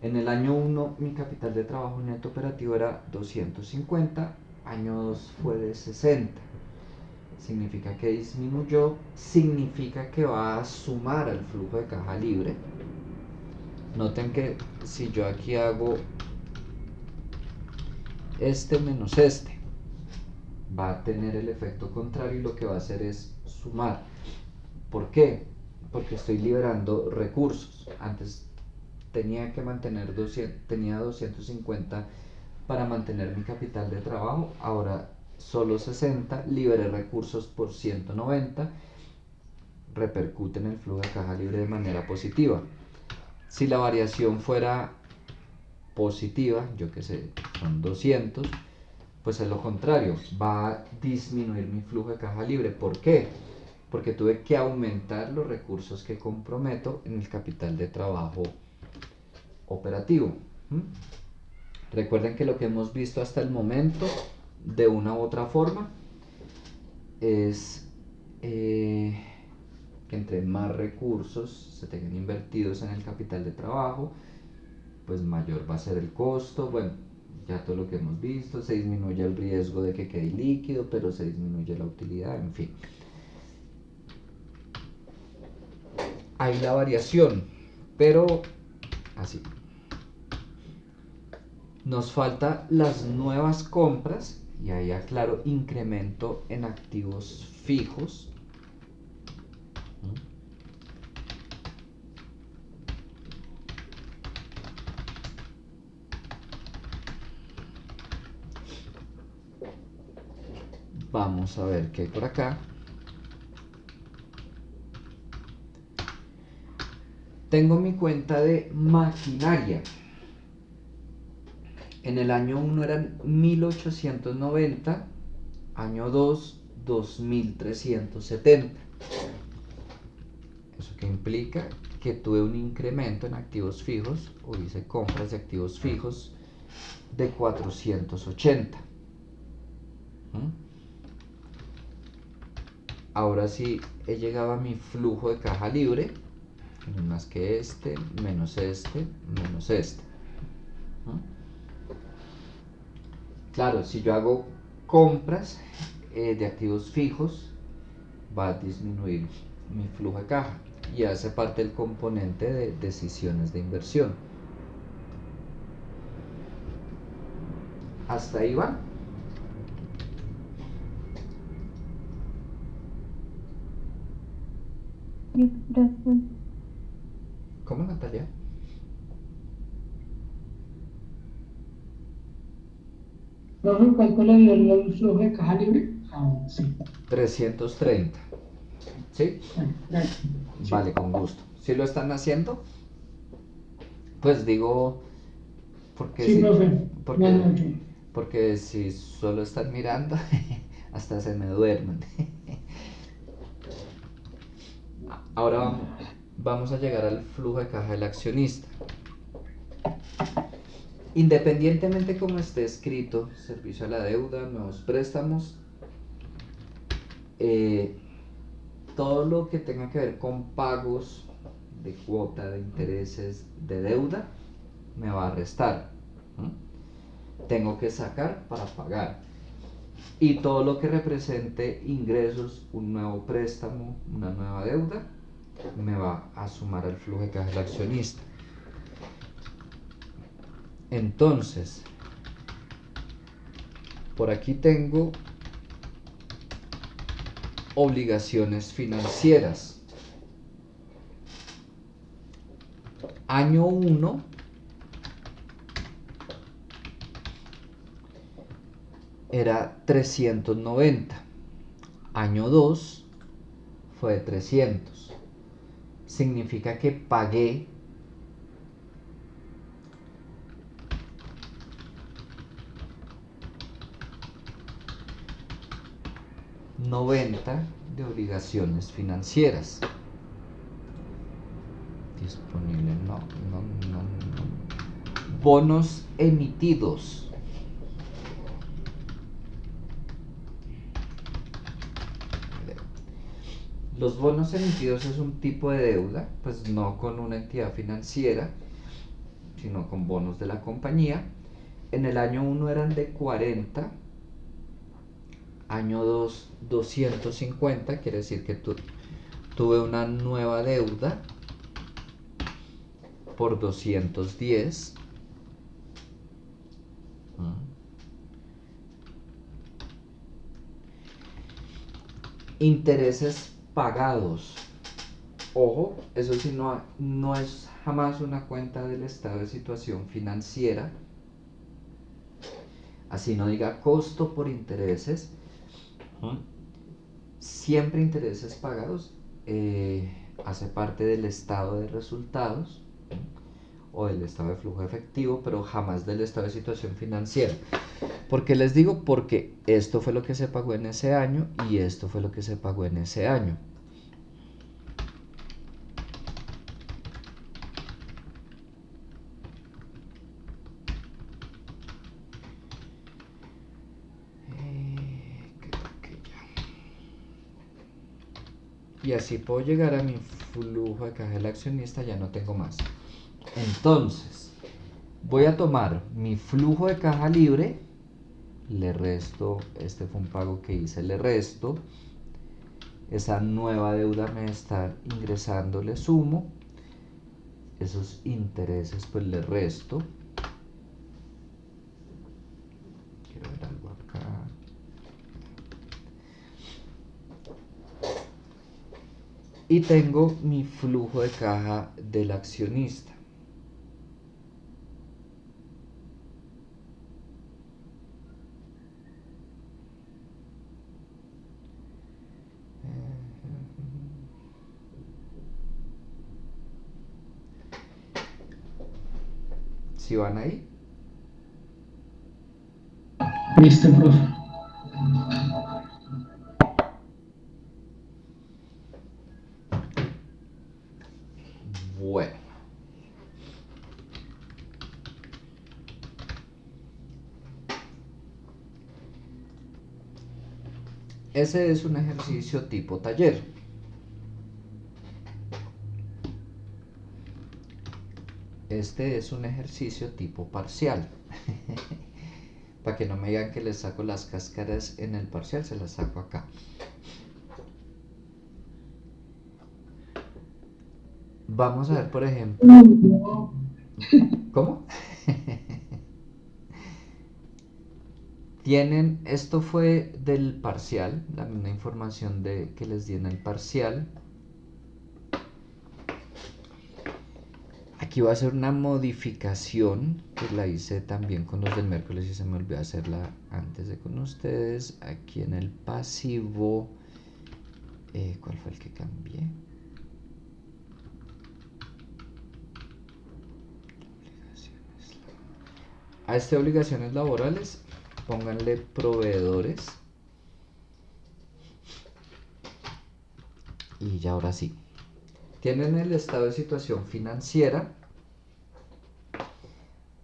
En el año 1 mi capital de trabajo neto operativo era 250, año 2 fue de 60. Significa que disminuyó, significa que va a sumar al flujo de caja libre. Noten que si yo aquí hago este menos este, va a tener el efecto contrario y lo que va a hacer es sumar. ¿Por qué? Porque estoy liberando recursos. Antes tenía que mantener 200, tenía 250 para mantener mi capital de trabajo, ahora solo 60, liberé recursos por 190, repercute en el flujo de caja libre de manera positiva. Si la variación fuera positiva, yo que sé, son 200, pues es lo contrario, va a disminuir mi flujo de caja libre. ¿Por qué? Porque tuve que aumentar los recursos que comprometo en el capital de trabajo operativo. Recuerden que lo que hemos visto hasta el momento, de una u otra forma, es que entre más recursos se tengan invertidos en el capital de trabajo, pues mayor va a ser el costo. Bueno, ya todo lo que hemos visto, se disminuye el riesgo de que quede líquido, pero se disminuye la utilidad, en fin. Hay la variación, pero así. Nos falta las nuevas compras, y ahí aclaro, incremento en activos fijos. Vamos a ver qué hay por acá. Tengo mi cuenta de maquinaria. En el año 1 eran 1890, año 2, 2370. ¿Eso qué implica? Que tuve un incremento en activos fijos, o hice compras de activos fijos de 480. Ahora sí he llegado a mi flujo de caja libre, más que este, menos este, menos este. Claro, si yo hago compras de activos fijos, va a disminuir mi flujo de caja y hace parte del componente de decisiones de inversión. ¿Hasta ahí va? Gracias. ¿Cómo, Natalia? Profe, ¿cuánto le dio el flujo de caja libre? Ah, sí. 330. ¿Sí? Bueno, gracias. Sí. Vale, con gusto. ¿Sí lo están haciendo? Pues digo, porque Sí, si, profe. porque si solo están mirando, hasta se me duermen. Ahora vamos a llegar al flujo de caja del accionista. Independientemente como esté escrito, servicio a la deuda, nuevos préstamos, todo lo que tenga que ver con pagos de cuota, de intereses, de deuda, me va a restar. Tengo que sacar para pagar. Y todo lo que represente ingresos, un nuevo préstamo, una nueva deuda, me va a sumar al flujo de caja del accionista. Entonces, por aquí tengo obligaciones financieras. Año 1 era 390. Año 2 fue de 300. Significa que pagué $90 de obligaciones financieras. Disponible, no. Bonos emitidos. Los bonos emitidos es un tipo de deuda, pues no con una entidad financiera, sino con bonos de la compañía. En el año 1 eran de 40, año 2, 250, quiere decir que tuve una nueva deuda por 210. Intereses pagados. Ojo, eso sí no es jamás una cuenta del estado de situación financiera, así no diga costo por intereses, siempre intereses pagados, hace parte del estado de resultados o del estado de flujo efectivo, pero jamás del estado de situación financiera. ¿Por qué les digo? Porque esto fue lo que se pagó en ese año y esto fue lo que se pagó en ese año. Y así puedo llegar a mi flujo de caja del accionista, ya no tengo más. Entonces, voy a tomar mi flujo de caja libre, le resto, este fue un pago que hice, le resto, esa nueva deuda me está ingresando, le sumo, esos intereses pues le resto, quiero ver algo acá, y tengo mi flujo de caja del accionista. ¿Sí van ahí? Listo, profe. Bueno. Ese es un ejercicio tipo taller. Este es un ejercicio tipo parcial. Para que no me digan que les saco las cáscaras en el parcial, se las saco acá. Vamos a ver, por ejemplo. ¿Cómo? Tienen, esto fue del parcial, la misma información que les di en el parcial. Aquí va a ser una modificación que la hice también con los del miércoles y se me olvidó hacerla antes de con ustedes. Aquí en el pasivo, ¿cuál fue el que cambié? A este obligaciones laborales, pónganle proveedores. Y ya ahora sí. Tienen el estado de situación financiera.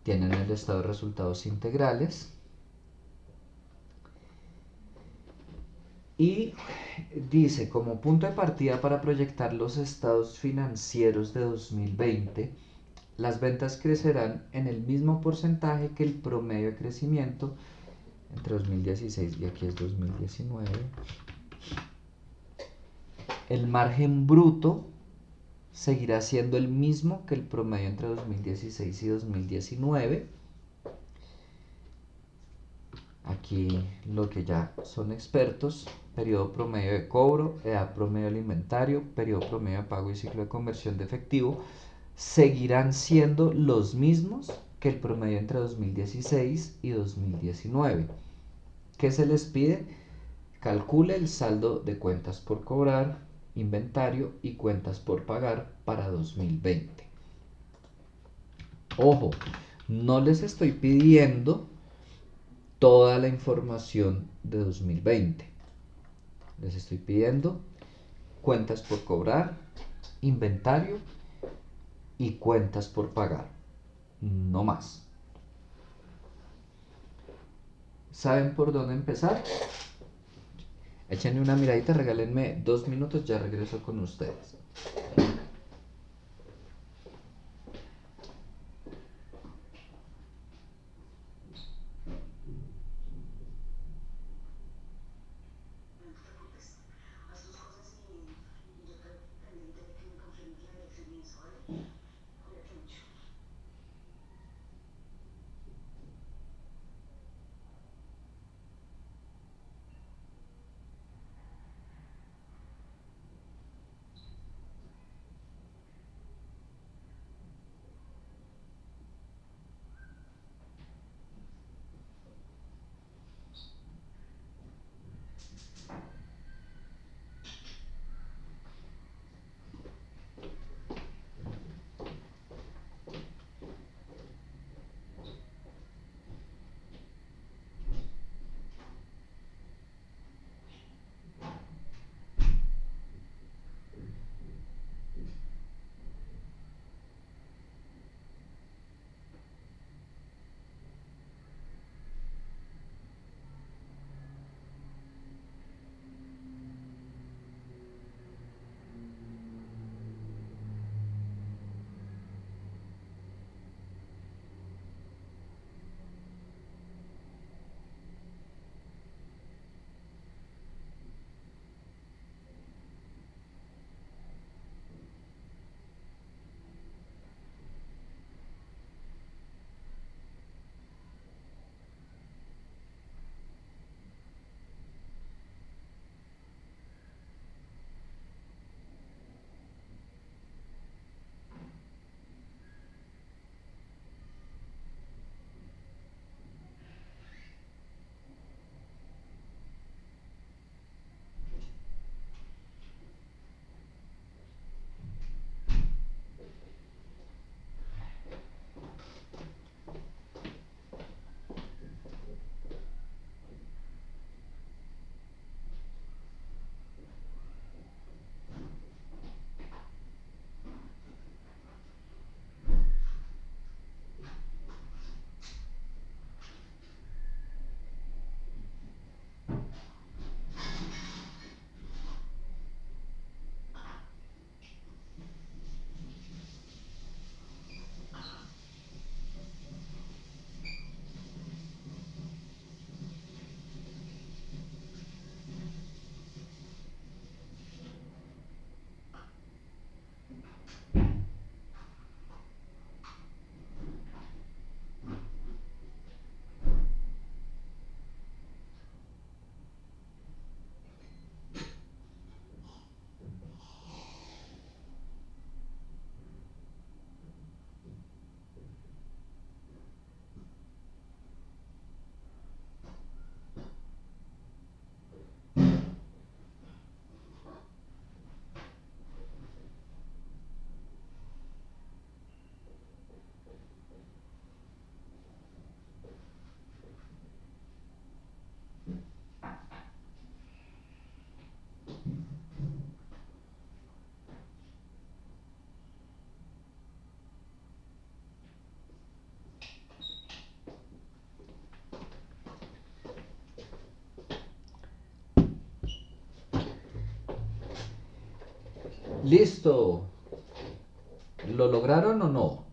Tienen el estado de resultados integrales. Y dice, como punto de partida para proyectar los estados financieros de 2020, las ventas crecerán en el mismo porcentaje que el promedio de crecimiento entre 2016 y aquí es 2019. El margen bruto seguirá siendo el mismo que el promedio entre 2016 y 2019. Aquí lo que ya son expertos, periodo promedio de cobro, edad promedio del inventario, periodo promedio de pago y ciclo de conversión de efectivo, seguirán siendo los mismos que el promedio entre 2016 y 2019. ¿Qué se les pide? Calcule el saldo de cuentas por cobrar, inventario y cuentas por pagar para 2020. Ojo, no les estoy pidiendo toda la información de 2020. Les estoy pidiendo cuentas por cobrar, inventario y cuentas por pagar. No más. ¿Saben por dónde empezar? Échenle una miradita, regálenme 2 minutos, ya regreso con ustedes. Listo. ¿Lo lograron o no?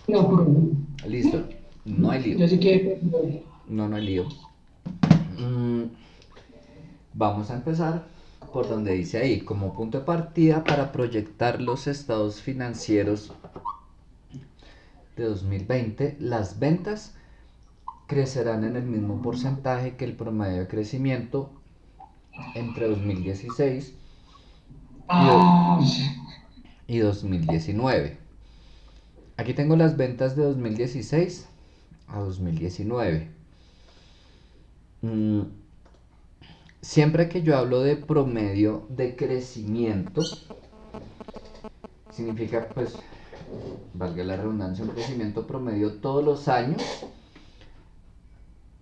No, pero Listo. No hay lío. yo sí que pues, No, no hay lío. Mm, Vamos a empezar por donde dice ahí, como punto de partida para proyectar los estados financieros de 2020, las ventas crecerán en el mismo porcentaje que el promedio de crecimiento entre 2016 y, ah, y 2019. Aquí tengo las ventas de 2016 a 2019. Mm, Siempre que yo hablo de promedio de crecimiento, significa, pues, valga la redundancia, un crecimiento promedio todos los años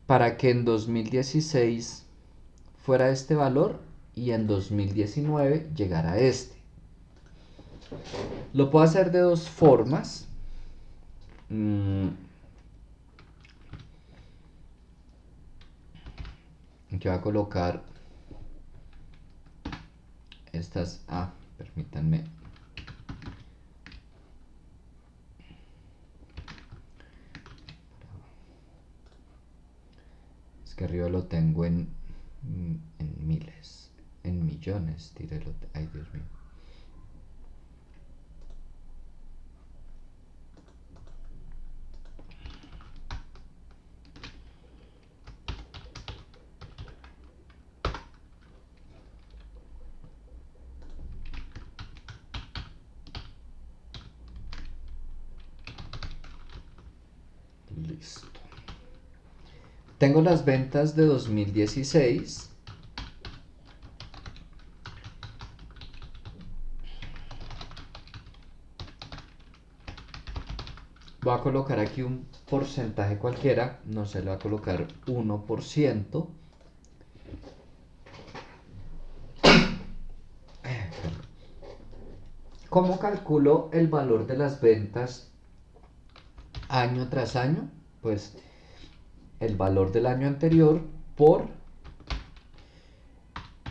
para que en 2016 fuera este valor y en 2019 llegara a este. Lo puedo hacer de dos formas. Aquí voy a colocar estas. Permítanme. Es que arriba lo tengo en miles, en millones, ay, Dios mío. Listo. Tengo las ventas de 2016. Voy a colocar aquí un porcentaje cualquiera, no sé, le voy a colocar 1%. ¿Cómo calculo el valor de las ventas año tras año? Pues el valor del año anterior por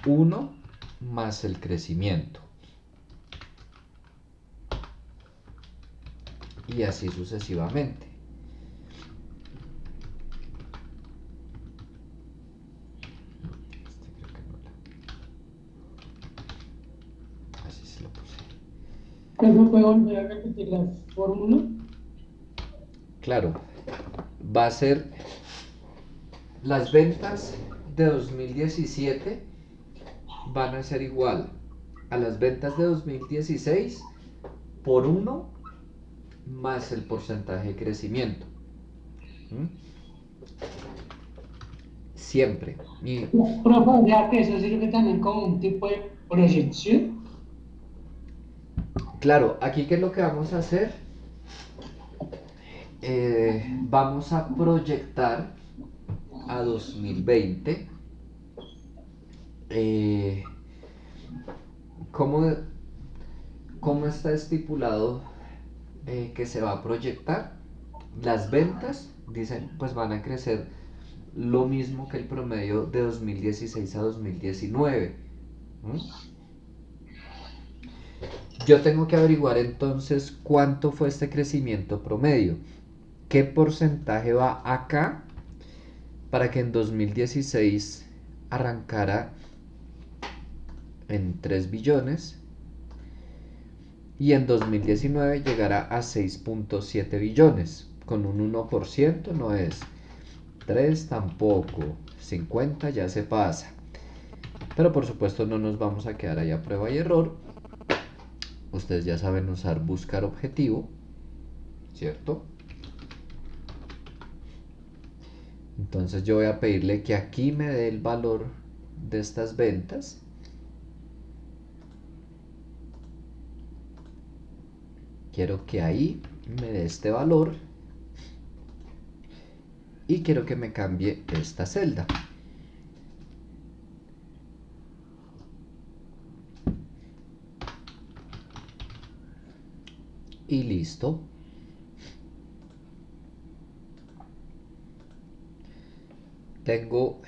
1 más el crecimiento. Y así sucesivamente. Así se lo puse. ¿no me puedo volver a repetir la fórmula? Claro, va a ser las ventas de 2017 van a ser igual a las ventas de 2016 por 1 más el porcentaje de crecimiento. ¿Mm? Siempre. Y Profe, o sea que eso sirve también como un tipo de proyección. claro, aquí qué es lo que vamos a hacer. Vamos a proyectar a 2020 cómo, cómo está estipulado que se va a proyectar. Las ventas, dicen, pues van a crecer lo mismo que el promedio de 2016 a 2019. ¿Mm? Yo tengo que averiguar entonces cuánto fue este crecimiento promedio. ¿Qué porcentaje va acá para que en 2016 arrancara en 3 billones y en 2019 llegara a 6.7 billones? Con un 1% no es 3 tampoco, 50 ya se pasa. Pero por supuesto no nos vamos a quedar ahí a prueba y error. Ustedes ya saben usar buscar objetivo, ¿cierto? Entonces yo voy a pedirle que aquí me dé el valor de estas ventas. Quiero que ahí me dé este valor. Y quiero que me cambie esta celda. Y listo. tengo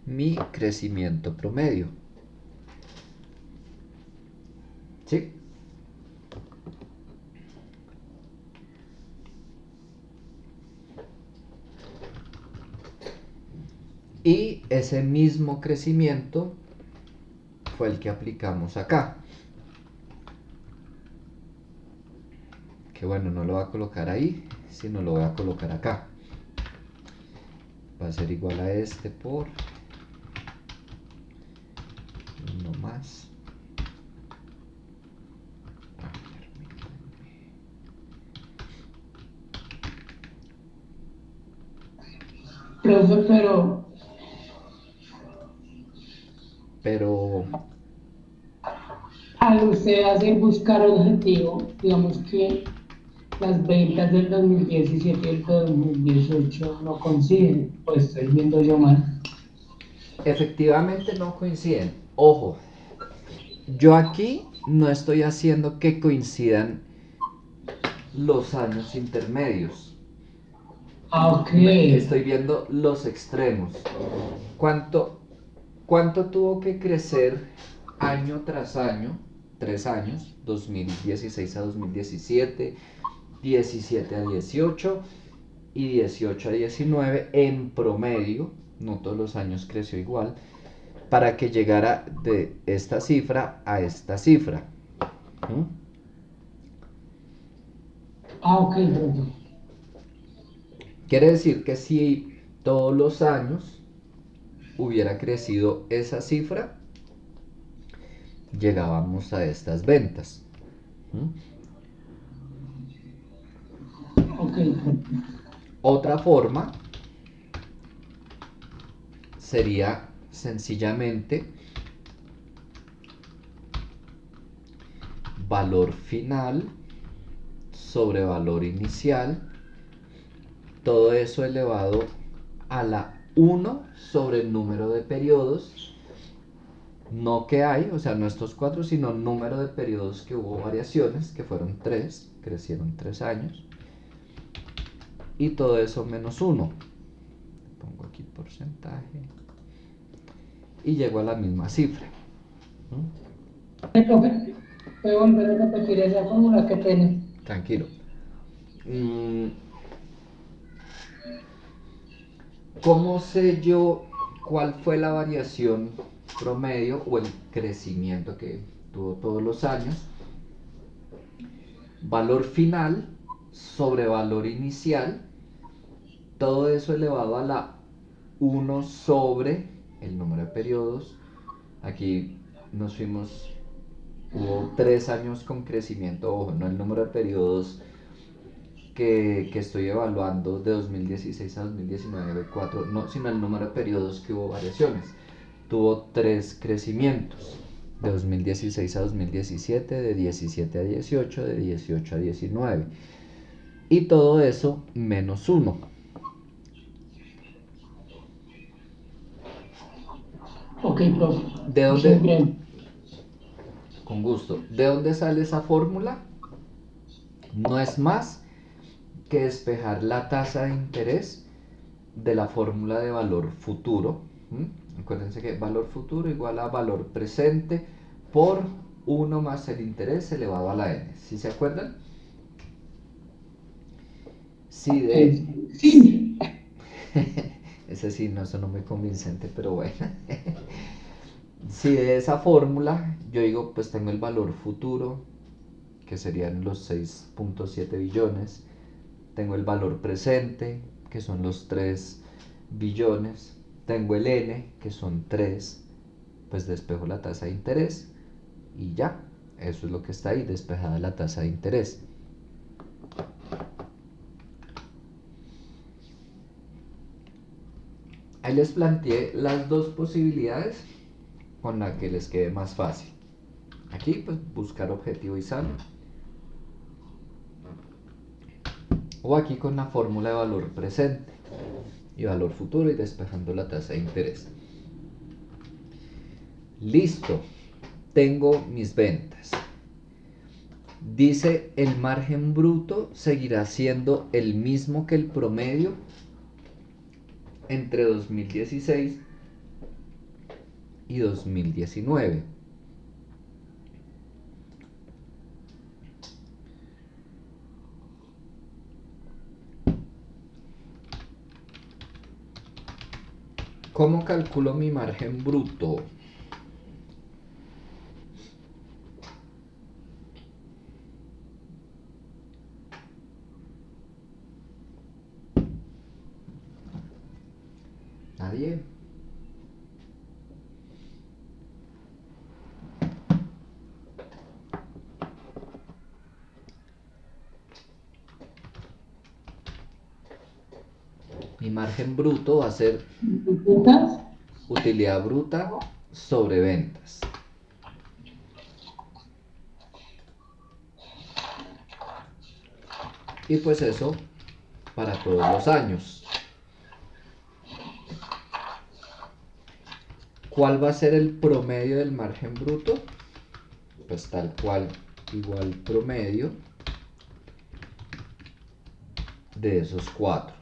mi crecimiento promedio. ¿Sí? Y ese mismo crecimiento fue el que aplicamos acá. Que bueno, no lo voy a colocar ahí, sino lo voy a colocar acá. Va a ser igual a este por 1 más. Profe, Pero al usted hacer buscar objetivo, digamos que las ventas del 2017 y el 2018 no coinciden, pues estoy viendo yo mal. efectivamente no coinciden. Ojo, yo aquí no estoy haciendo que coincidan los años intermedios. Ah, ok. Estoy viendo los extremos. ¿Cuánto tuvo que crecer año tras año? 3 años, 2016 a 2017, 17 a 18 y 18 a 19 en promedio, no todos los años creció igual, para que llegara de esta cifra a esta cifra. ¿Mm? Ah, ok, profe. Quiere decir que si todos los años hubiera crecido esa cifra, llegábamos a estas ventas. ¿Mm? Ok, profe. Otra forma sería sencillamente valor final sobre valor inicial, todo eso elevado a la 1 sobre el número de periodos, no que hay, o sea, no estos 4, sino número de periodos que hubo variaciones, que fueron 3, crecieron 3 años, y todo eso menos 1. Pongo aquí porcentaje y llego a la misma cifra. Profe, ¿puede volver a repetir esa fórmula que tiene? Tranquilo. ¿Cómo sé yo cuál fue la variación promedio o el crecimiento que tuvo todos los años? Valor final sobre valor inicial, todo eso elevado a la 1 sobre el número de periodos. Aquí nos fuimos, hubo 3 años con crecimiento, ojo, no el número de periodos que estoy evaluando de 2016 a 2019, 4, no, sino el número de periodos que hubo variaciones. Tuvo 3 crecimientos, de 2016 a 2017, de 17 a 18, de 18 a 19. Y todo eso menos 1. Ok, profe. ¿De Muchas dónde? gracias. Con gusto. ¿De dónde sale esa fórmula? No es más que despejar la tasa de interés de la fórmula de valor futuro. Acuérdense que valor futuro igual a valor presente por 1 más el interés elevado a la n. ¿Sí se acuerdan? Si de... Sí. Ese sí no sonó muy convincente, pero bueno. Si de esa fórmula yo digo, pues tengo el valor futuro, que serían los 6.7 billones, tengo el valor presente, que son los 3 billones, tengo el n, que son 3, pues despejo la tasa de interés y ya, eso es lo que está ahí, despejada la tasa de interés. Ahí les planteé las dos posibilidades con la que les quede más fácil. Aquí pues buscar objetivo y saldo. O aquí con la fórmula de valor presente y valor futuro y despejando la tasa de interés. Listo, tengo mis ventas. Dice el margen bruto seguirá siendo el mismo que el promedio entre 2016 y 2019. ¿Cómo calculo mi margen bruto? ¿Nadie? Mi margen bruto va a ser ¿Ventas? utilidad bruta sobre ventas. Y pues eso para todos los años. ¿Cuál va a ser el promedio del margen bruto? Pues tal cual, igual promedio de esos 4.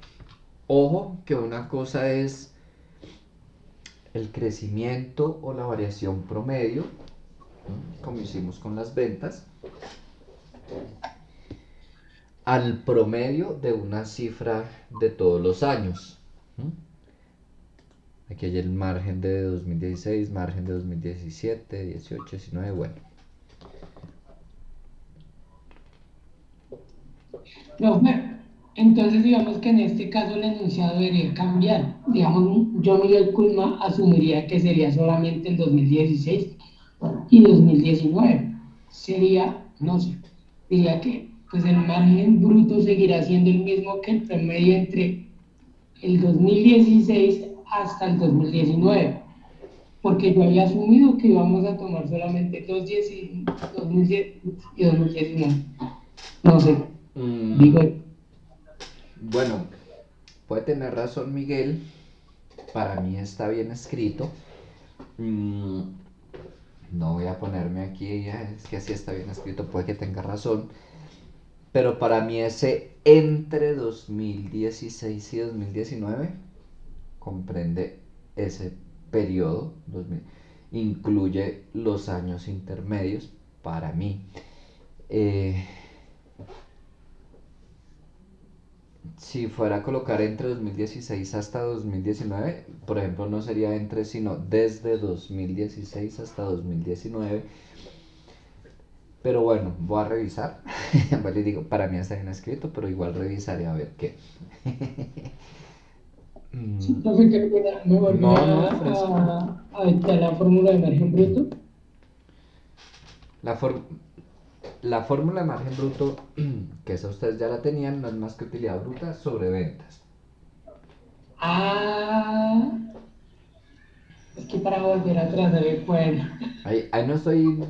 Ojo que una cosa es el crecimiento o la variación promedio, como hicimos con las ventas, al promedio de una cifra de todos los años. Aquí hay el margen de 2016, margen de 2017, 18, 19, bueno. Profe, entonces digamos que en este caso el enunciado debería cambiar. Digamos, yo, Miguel Culma, asumiría que sería solamente el 2016 y 2019. Sería, no sé, diría que pues el margen bruto seguirá siendo el mismo que el promedio entre el 2016 hasta el 2019, porque yo había asumido que íbamos a tomar solamente 2010 y 2019. No sé, digo, Bueno, puede tener razón Miguel, para mí está bien escrito. No voy a ponerme aquí, es que así está bien escrito, puede que tenga razón. Pero para mí ese entre 2016 y 2019 comprende ese periodo, incluye los años intermedios para mí. Si fuera a colocar entre 2016 hasta 2019, por ejemplo, no sería entre, sino desde 2016 hasta 2019. Pero bueno, voy a revisar. Vale, digo, para mí está bien escrito, pero igual revisaré a ver qué. no sé qué pena, me volví No, no, fresco. a dictar la fórmula de margen bruto. La, for- la fórmula de margen bruto, que esa ustedes ya la tenían, no es más que utilidad bruta sobre ventas. Ah, es que para volver atrás, a ver, bueno. Ahí no estoy,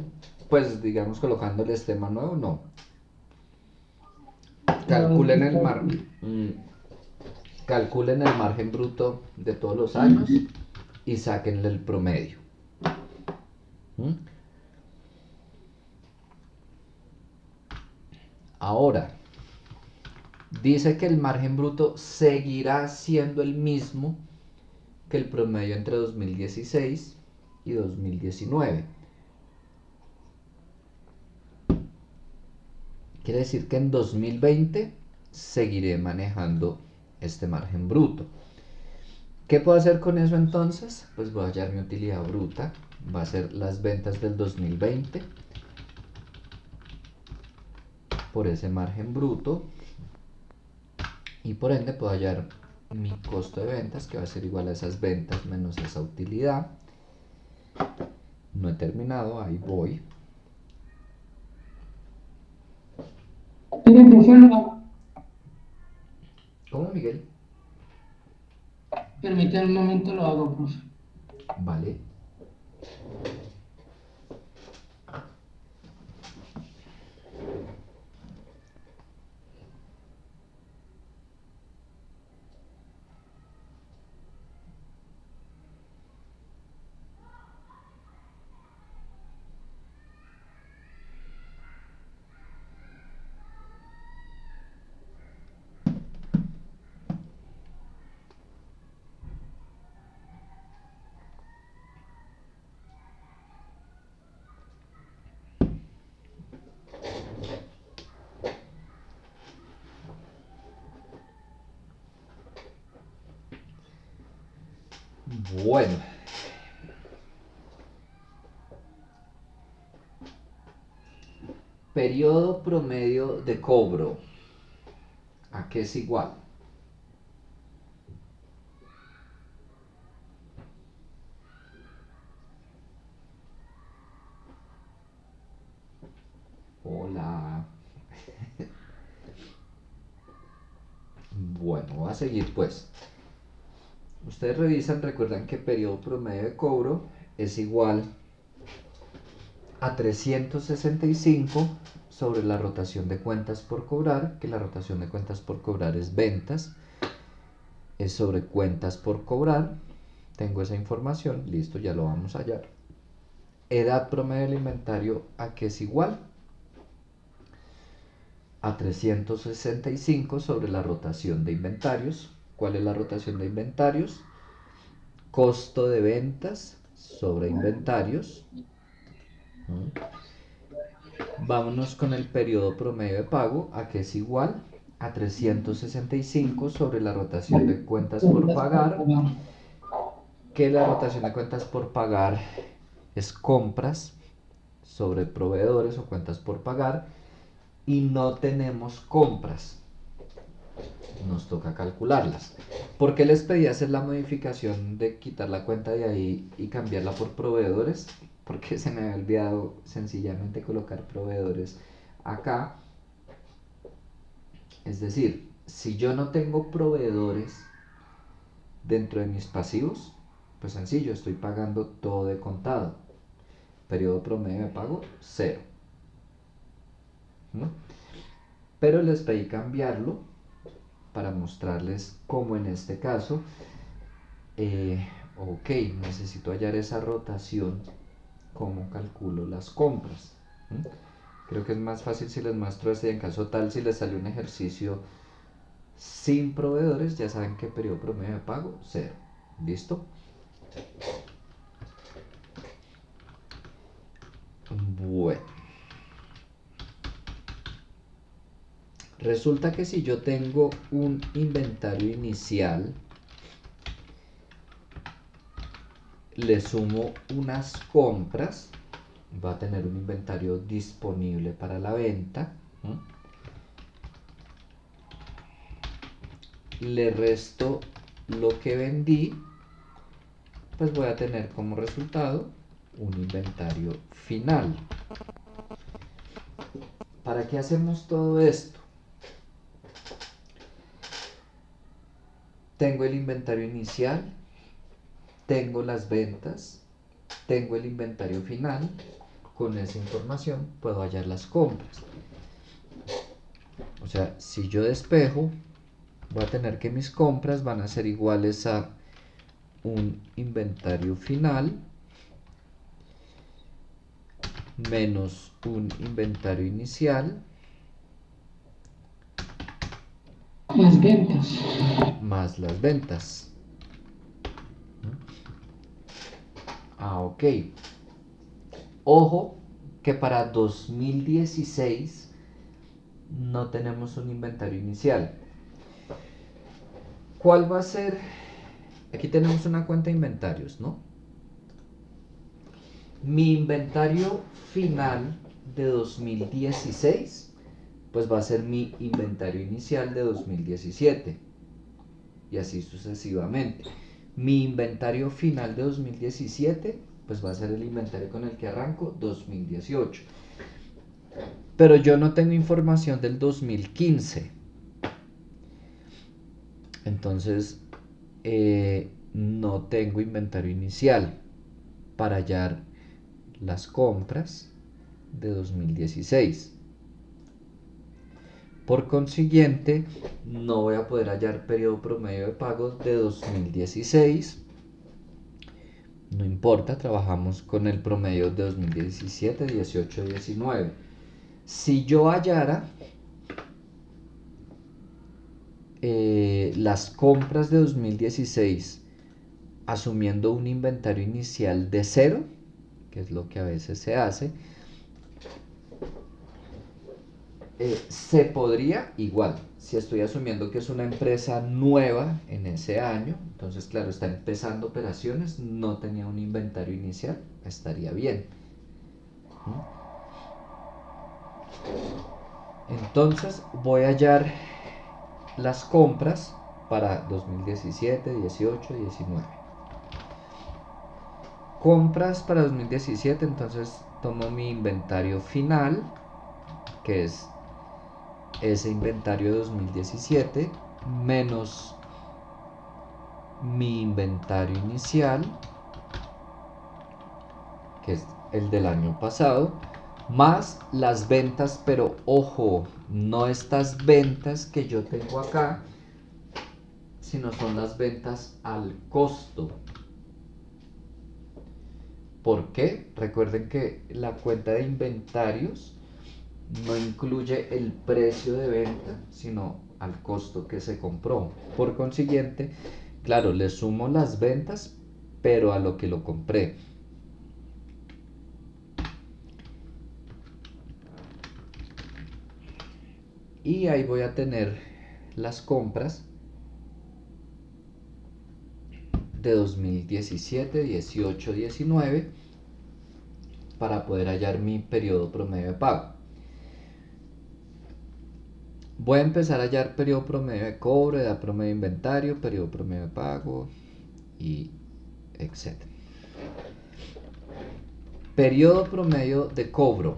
pues, digamos, colocándoles tema nuevo, no. No, Calculen el mar, mm, calculen el margen bruto de todos los años y sáquenle el promedio. ¿Mm? Ahora, dice que el margen bruto seguirá siendo el mismo que el promedio entre 2016 y 2019. Quiere decir que en 2020 seguiré manejando este margen bruto. ¿Qué puedo hacer con eso entonces? Pues voy a hallar mi utilidad bruta. Va a ser las ventas del 2020 por ese margen bruto. Y por ende puedo hallar mi costo de ventas, que va a ser igual a esas ventas menos esa utilidad. No he terminado, ahí voy. Mire, profe, ¿Cómo, Miguel? permítame un momento, lo hago, profe. Vale. Bueno, periodo promedio de cobro, ¿a qué es igual? Hola. Bueno, voy a seguir pues. Ustedes revisan, recuerdan que periodo promedio de cobro es igual a 365 sobre la rotación de cuentas por cobrar, que la rotación de cuentas por cobrar es ventas, es sobre cuentas por cobrar. Tengo esa información, listo, ya lo vamos a hallar. Edad promedio del inventario, ¿a qué es igual? A 365 sobre la rotación de inventarios. ¿Cuál es la rotación de inventarios? Costo de ventas sobre inventarios. Vámonos con el periodo promedio de pago, ¿a qué es igual? A 365 sobre la rotación de cuentas por pagar, que la rotación de cuentas por pagar es compras sobre proveedores o cuentas por pagar, y no tenemos compras, nos toca calcularlas. ¿Por qué les pedí hacer la modificación de quitar la cuenta de ahí y cambiarla por proveedores? Porque se me había olvidado sencillamente colocar proveedores acá. Es decir, si yo no tengo proveedores dentro de mis pasivos, pues sencillo, estoy pagando todo de contado. Periodo promedio de pago, 0. ¿No? Pero les pedí cambiarlo para mostrarles cómo en este caso, ok, necesito hallar esa rotación, cómo calculo las compras. Creo que es más fácil si les muestro este, y en caso tal, si les sale un ejercicio sin proveedores, ya saben que periodo promedio de pago, 0. ¿Listo? Bueno. Resulta que si yo tengo un inventario inicial, le sumo unas compras, va a tener un inventario disponible para la venta. Le resto lo que vendí, pues voy a tener como resultado un inventario final. ¿Para qué hacemos todo esto? Tengo el inventario inicial, tengo las ventas, tengo el inventario final. Con esa información puedo hallar las compras. O sea, si yo despejo, voy a tener que mis compras van a ser iguales a un inventario final menos un inventario inicial Las ventas. más las ventas. Ok. Ojo que para 2016 no tenemos un inventario inicial. ¿Cuál va a ser? Aquí tenemos una cuenta de inventarios, ¿no? Mi inventario final de 2016, pues va a ser mi inventario inicial de 2017. Y así sucesivamente. Mi inventario final de 2017, pues va a ser el inventario con el que arranco 2018. Pero yo no tengo información del 2015. Entonces, no tengo inventario inicial para hallar las compras de 2016. Por consiguiente, no voy a poder hallar periodo promedio de pagos de 2016. No importa, trabajamos con el promedio de 2017, 18, 19. Si yo hallara las compras de 2016 asumiendo un inventario inicial de 0, que es lo que a veces se hace, Se podría igual, si estoy asumiendo que es una empresa nueva en ese año, entonces claro, está empezando operaciones, no tenía un inventario inicial, estaría bien. Entonces voy a hallar las compras para 2017, 18, 19. Compras para 2017, entonces tomo mi inventario final, que es ese inventario de 2017, menos mi inventario inicial, que es el del año pasado, más las ventas, pero ojo, no estas ventas que yo tengo acá, sino son las ventas al costo. ¿Por qué? Recuerden que la cuenta de inventarios no incluye el precio de venta, sino al costo que se compró. Por consiguiente, claro, le sumo las ventas, pero a lo que lo compré. Y ahí voy a tener las compras de 2017, 18, 19 para poder hallar mi periodo promedio de pago. Voy a empezar a hallar periodo promedio de cobro, edad promedio de inventario, periodo promedio de pago y etc. Periodo promedio de cobro.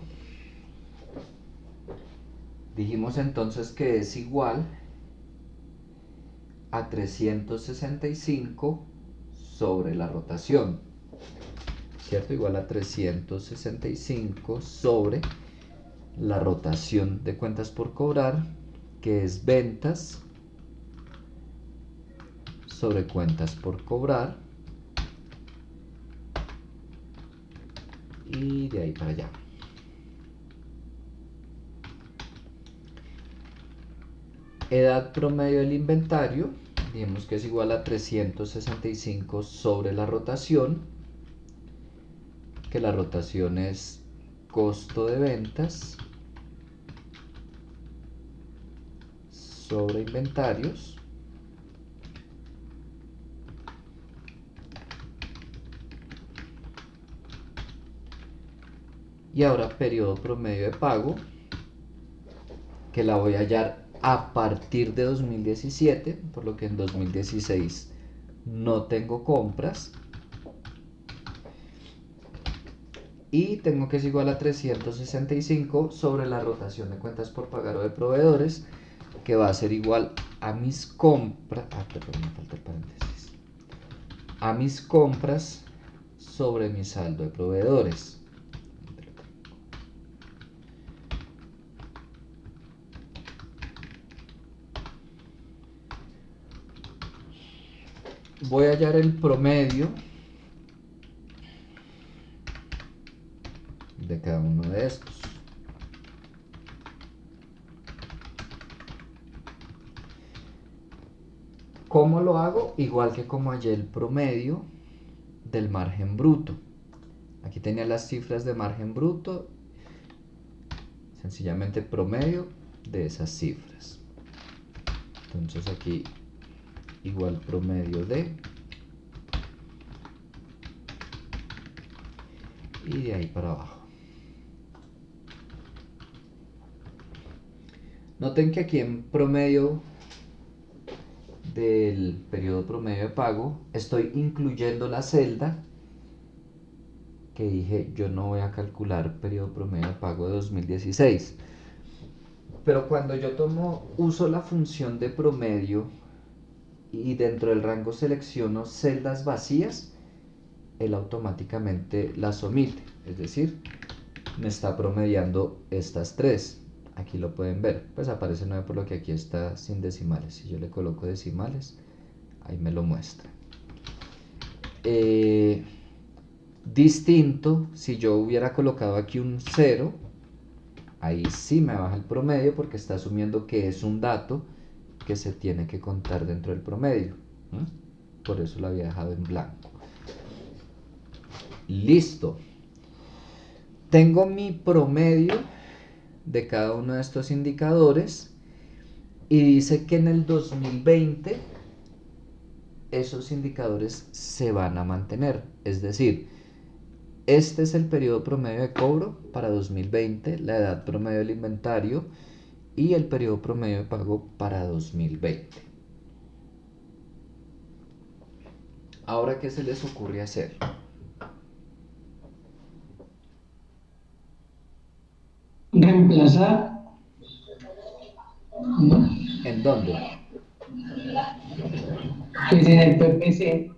Dijimos entonces que es igual a 365 sobre la rotación, ¿cierto? Igual a 365 sobre la rotación de cuentas por cobrar, que es ventas sobre cuentas por cobrar, y de ahí para allá. Edad promedio del inventario, digamos que es igual a 365 sobre la rotación, que la rotación es costo de ventas sobre inventarios, y ahora periodo promedio de pago, que la voy a hallar a partir de 2017, por lo que en 2016 no tengo compras, y tengo que es igual a 365 sobre la rotación de cuentas por pagar o de proveedores, que va a ser igual a mis compras, perdón, me falta el paréntesis, a mis compras sobre mi saldo de proveedores. Voy a hallar el promedio de cada uno de estos. ¿Cómo lo hago? Igual que como hallé el promedio del margen bruto. Aquí tenía las cifras de margen bruto, sencillamente promedio de esas cifras. Entonces aquí igual promedio de, y de ahí para abajo. Noten que aquí en promedio del periodo promedio de pago estoy incluyendo la celda que dije yo no voy a calcular periodo promedio de pago de 2016, pero cuando yo uso la función de promedio y dentro del rango selecciono celdas vacías, él automáticamente las omite, es decir, me está promediando estas tres. Aquí lo pueden ver, pues aparece 9 por lo que aquí está sin decimales. Si yo le coloco decimales, ahí me lo muestra. Distinto, si yo hubiera colocado aquí un 0, ahí sí me baja el promedio porque está asumiendo que es un dato que se tiene que contar dentro del promedio. Por eso lo había dejado en blanco. Listo. Tengo mi promedio de cada uno de estos indicadores y dice que en el 2020 esos indicadores se van a mantener. Es decir, este es el periodo promedio de cobro para 2020, la edad promedio del inventario y el periodo promedio de pago para 2020. Ahora, ¿qué se les ocurre hacer? Reemplazar, ¿no? ¿En dónde? Pues en el PPC.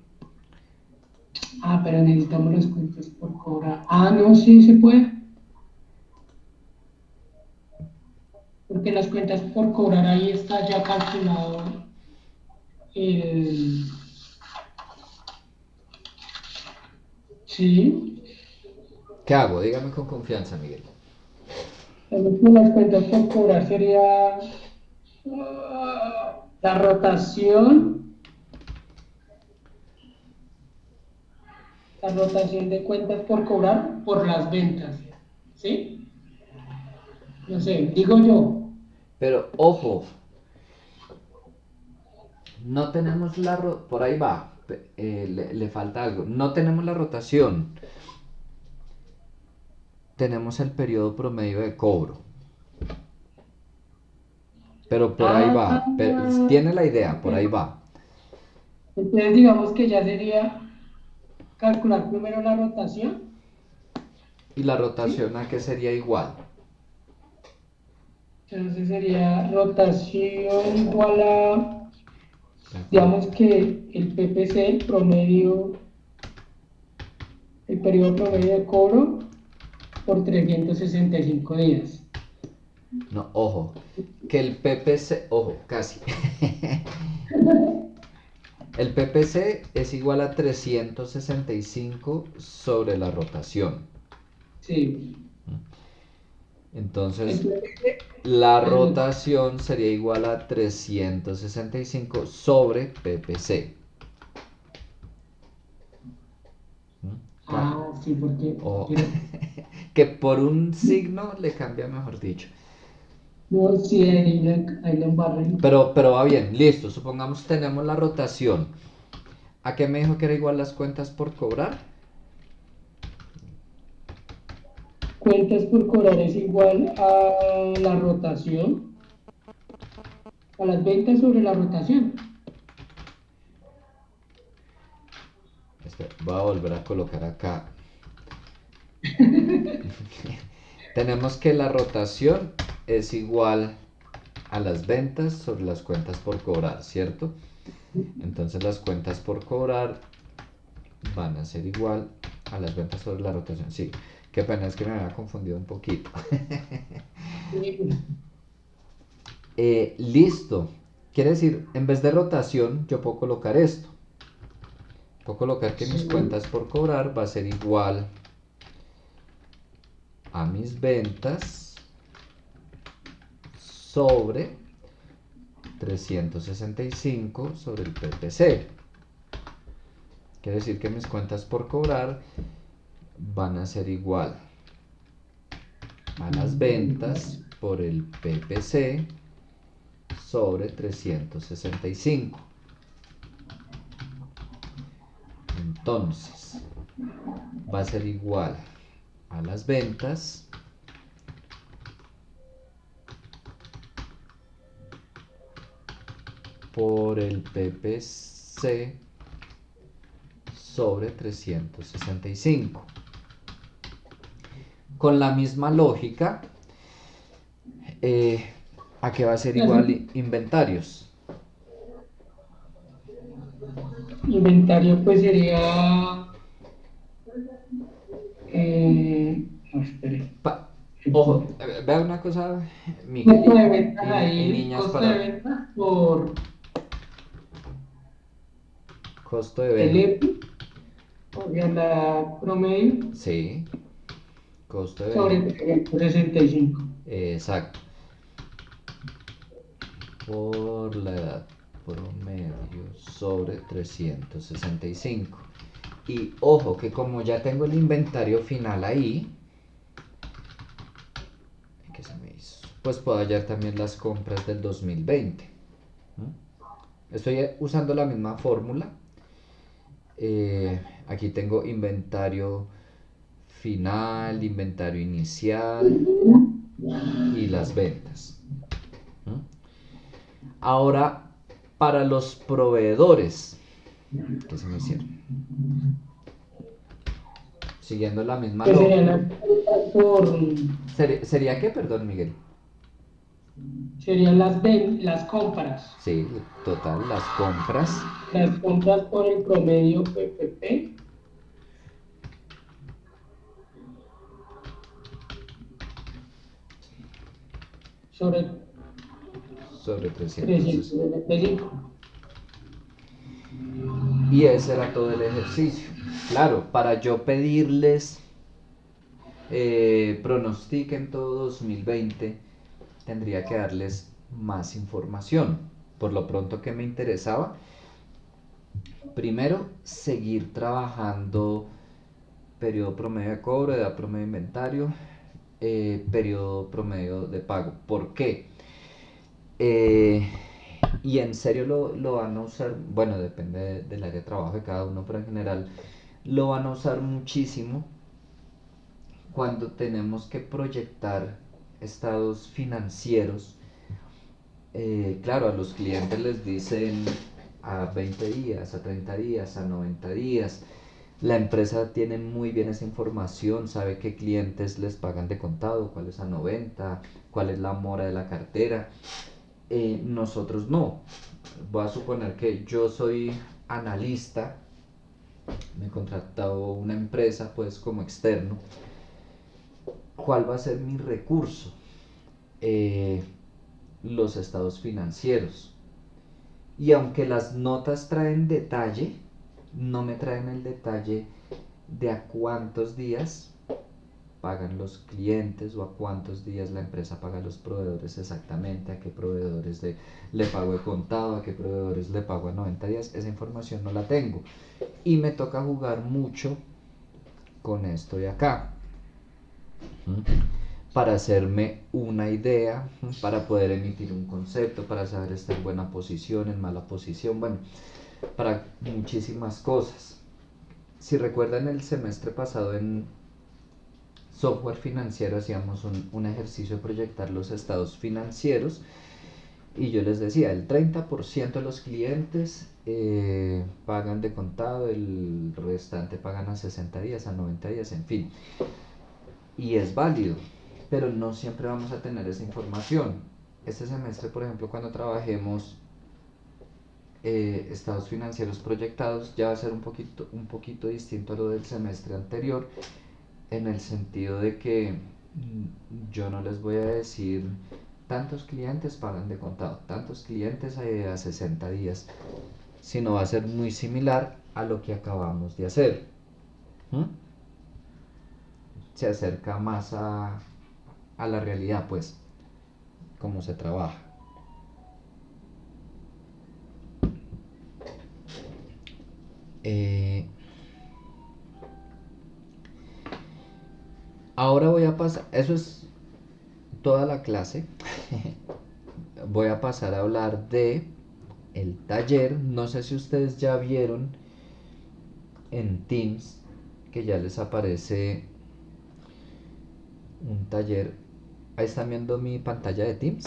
Ah, pero necesitamos las cuentas por cobrar. Ah, no, sí se puede. Porque las cuentas por cobrar ahí está ya calculado el... Sí, ¿Qué hago? Dígame con confianza, Miguel. las cuentas por cobrar sería la rotación, de cuentas por cobrar por las ventas. ¿Sí? No sé, digo yo. Pero ojo, no tenemos por ahí va, le falta algo. No tenemos la rotación, tenemos el periodo promedio de cobro. Pero por ahí va, tiene la idea, por ahí va. Entonces digamos que ya sería calcular primero la rotación. ¿Y la ¿Sí? rotación a qué sería igual? Entonces sería rotación igual a, digamos que el PPC promedio, el periodo promedio de cobro por 365 días. No, ojo, que el PPC, ojo, casi. El PPC es igual a 365 sobre la rotación. Sí. Entonces, la rotación sería igual a 365 sobre PPC. Ah, sí, porque... Que por un signo le cambia, mejor dicho. No, sí, ahí lo embarré. Pero va bien, listo. Supongamos tenemos la rotación. ¿A qué me dijo que era igual las cuentas por cobrar? Cuentas por cobrar es igual a la rotación, a las ventas sobre la rotación. Voy a volver a colocar acá. Tenemos que la rotación es igual a las ventas sobre las cuentas por cobrar, ¿cierto? Entonces las cuentas por cobrar van a ser igual a las ventas sobre la rotación. Sí, qué pena, es que me había confundido un poquito. Listo. Quiere decir, en vez de rotación, yo puedo colocar esto. Puedo colocar que mis cuentas por cobrar va a ser igual a mis ventas sobre 365 sobre el PPC. Quiere decir que mis cuentas por cobrar van a ser igual a las ventas por el PPC sobre 365. Entonces, va a ser igual a las ventas por el PPC sobre 365. Con la misma lógica, ¿a qué va a ser igual inventarios? Inventario pues sería... no, espere. Ojo, vea una cosa, Miguel Costo de ventas y ahí, niñas, costo para de ventas por costo de el venta. EPI, o sea, la promedio, Sí, costo de sobre venta. 365. Exacto. Por la edad promedio sobre 365. Y ojo que como ya tengo el inventario final ahí, hay que ¿Qué se me hizo? Pues puedo hallar también las compras del 2020. Estoy usando la misma fórmula. Aquí tengo inventario final, inventario inicial y las ventas. Ahora, para los proveedores, ¿qué se me hicieron? Siguiendo la misma Que serían lógica. las compras por, ¿Sería qué? Perdón, Miguel. serían las compras. Sí, total, las compras. Las compras por el promedio PPP sobre Sobre 300. 375. Y ese era todo el ejercicio. Claro, para yo pedirles pronostiquen todo 2020, tendría que darles más información. Por lo pronto, que me interesaba? Primero, seguir trabajando periodo promedio de cobro, edad promedio de inventario, periodo promedio de pago. ¿Por qué? Eh, y en serio lo van a usar, bueno, depende del área de trabajo de cada uno, pero en general lo van a usar muchísimo cuando tenemos que proyectar estados financieros. Claro, a los clientes les dicen a 20 días, a 30 días, a 90 días. La empresa tiene muy bien esa información, sabe qué clientes les pagan de contado, cuál es a 90, cuál es la mora de la cartera. Nosotros no. Voy a suponer que yo soy analista, me he contratado una empresa pues como externo. ¿Cuál va a ser mi recurso? Eh, los estados financieros. Y aunque las notas traen detalle, no me traen el detalle de a cuántos días pagan los clientes o a cuántos días la empresa paga a los proveedores exactamente, a qué proveedores le pago de contado, a qué proveedores le pago a 90 días. Esa información no la tengo. Y me toca jugar mucho con esto de acá. Para hacerme una idea, para poder emitir un concepto, para saber estar en buena posición, en mala posición, bueno, para muchísimas cosas. Si recuerdan, el semestre pasado en software financiero hacíamos un ejercicio de proyectar los estados financieros y yo les decía, el 30% de los clientes pagan de contado, el restante pagan a 60 días, a 90 días, en fin. Y es válido, pero no siempre vamos a tener esa información. Este semestre, por ejemplo, cuando trabajemos estados financieros proyectados, ya va a ser un poquito distinto a lo del semestre anterior, en el sentido de que yo no les voy a decir tantos clientes pagan de contado, tantos clientes a 60 días, sino va a ser muy similar a lo que acabamos de hacer. Se acerca más a la realidad, pues, cómo se trabaja. Ahora voy a pasar, eso es toda la clase. Voy a pasar a hablar de el taller. No sé si ustedes ya vieron en Teams que ya les aparece un taller. Ahí están viendo mi pantalla de Teams.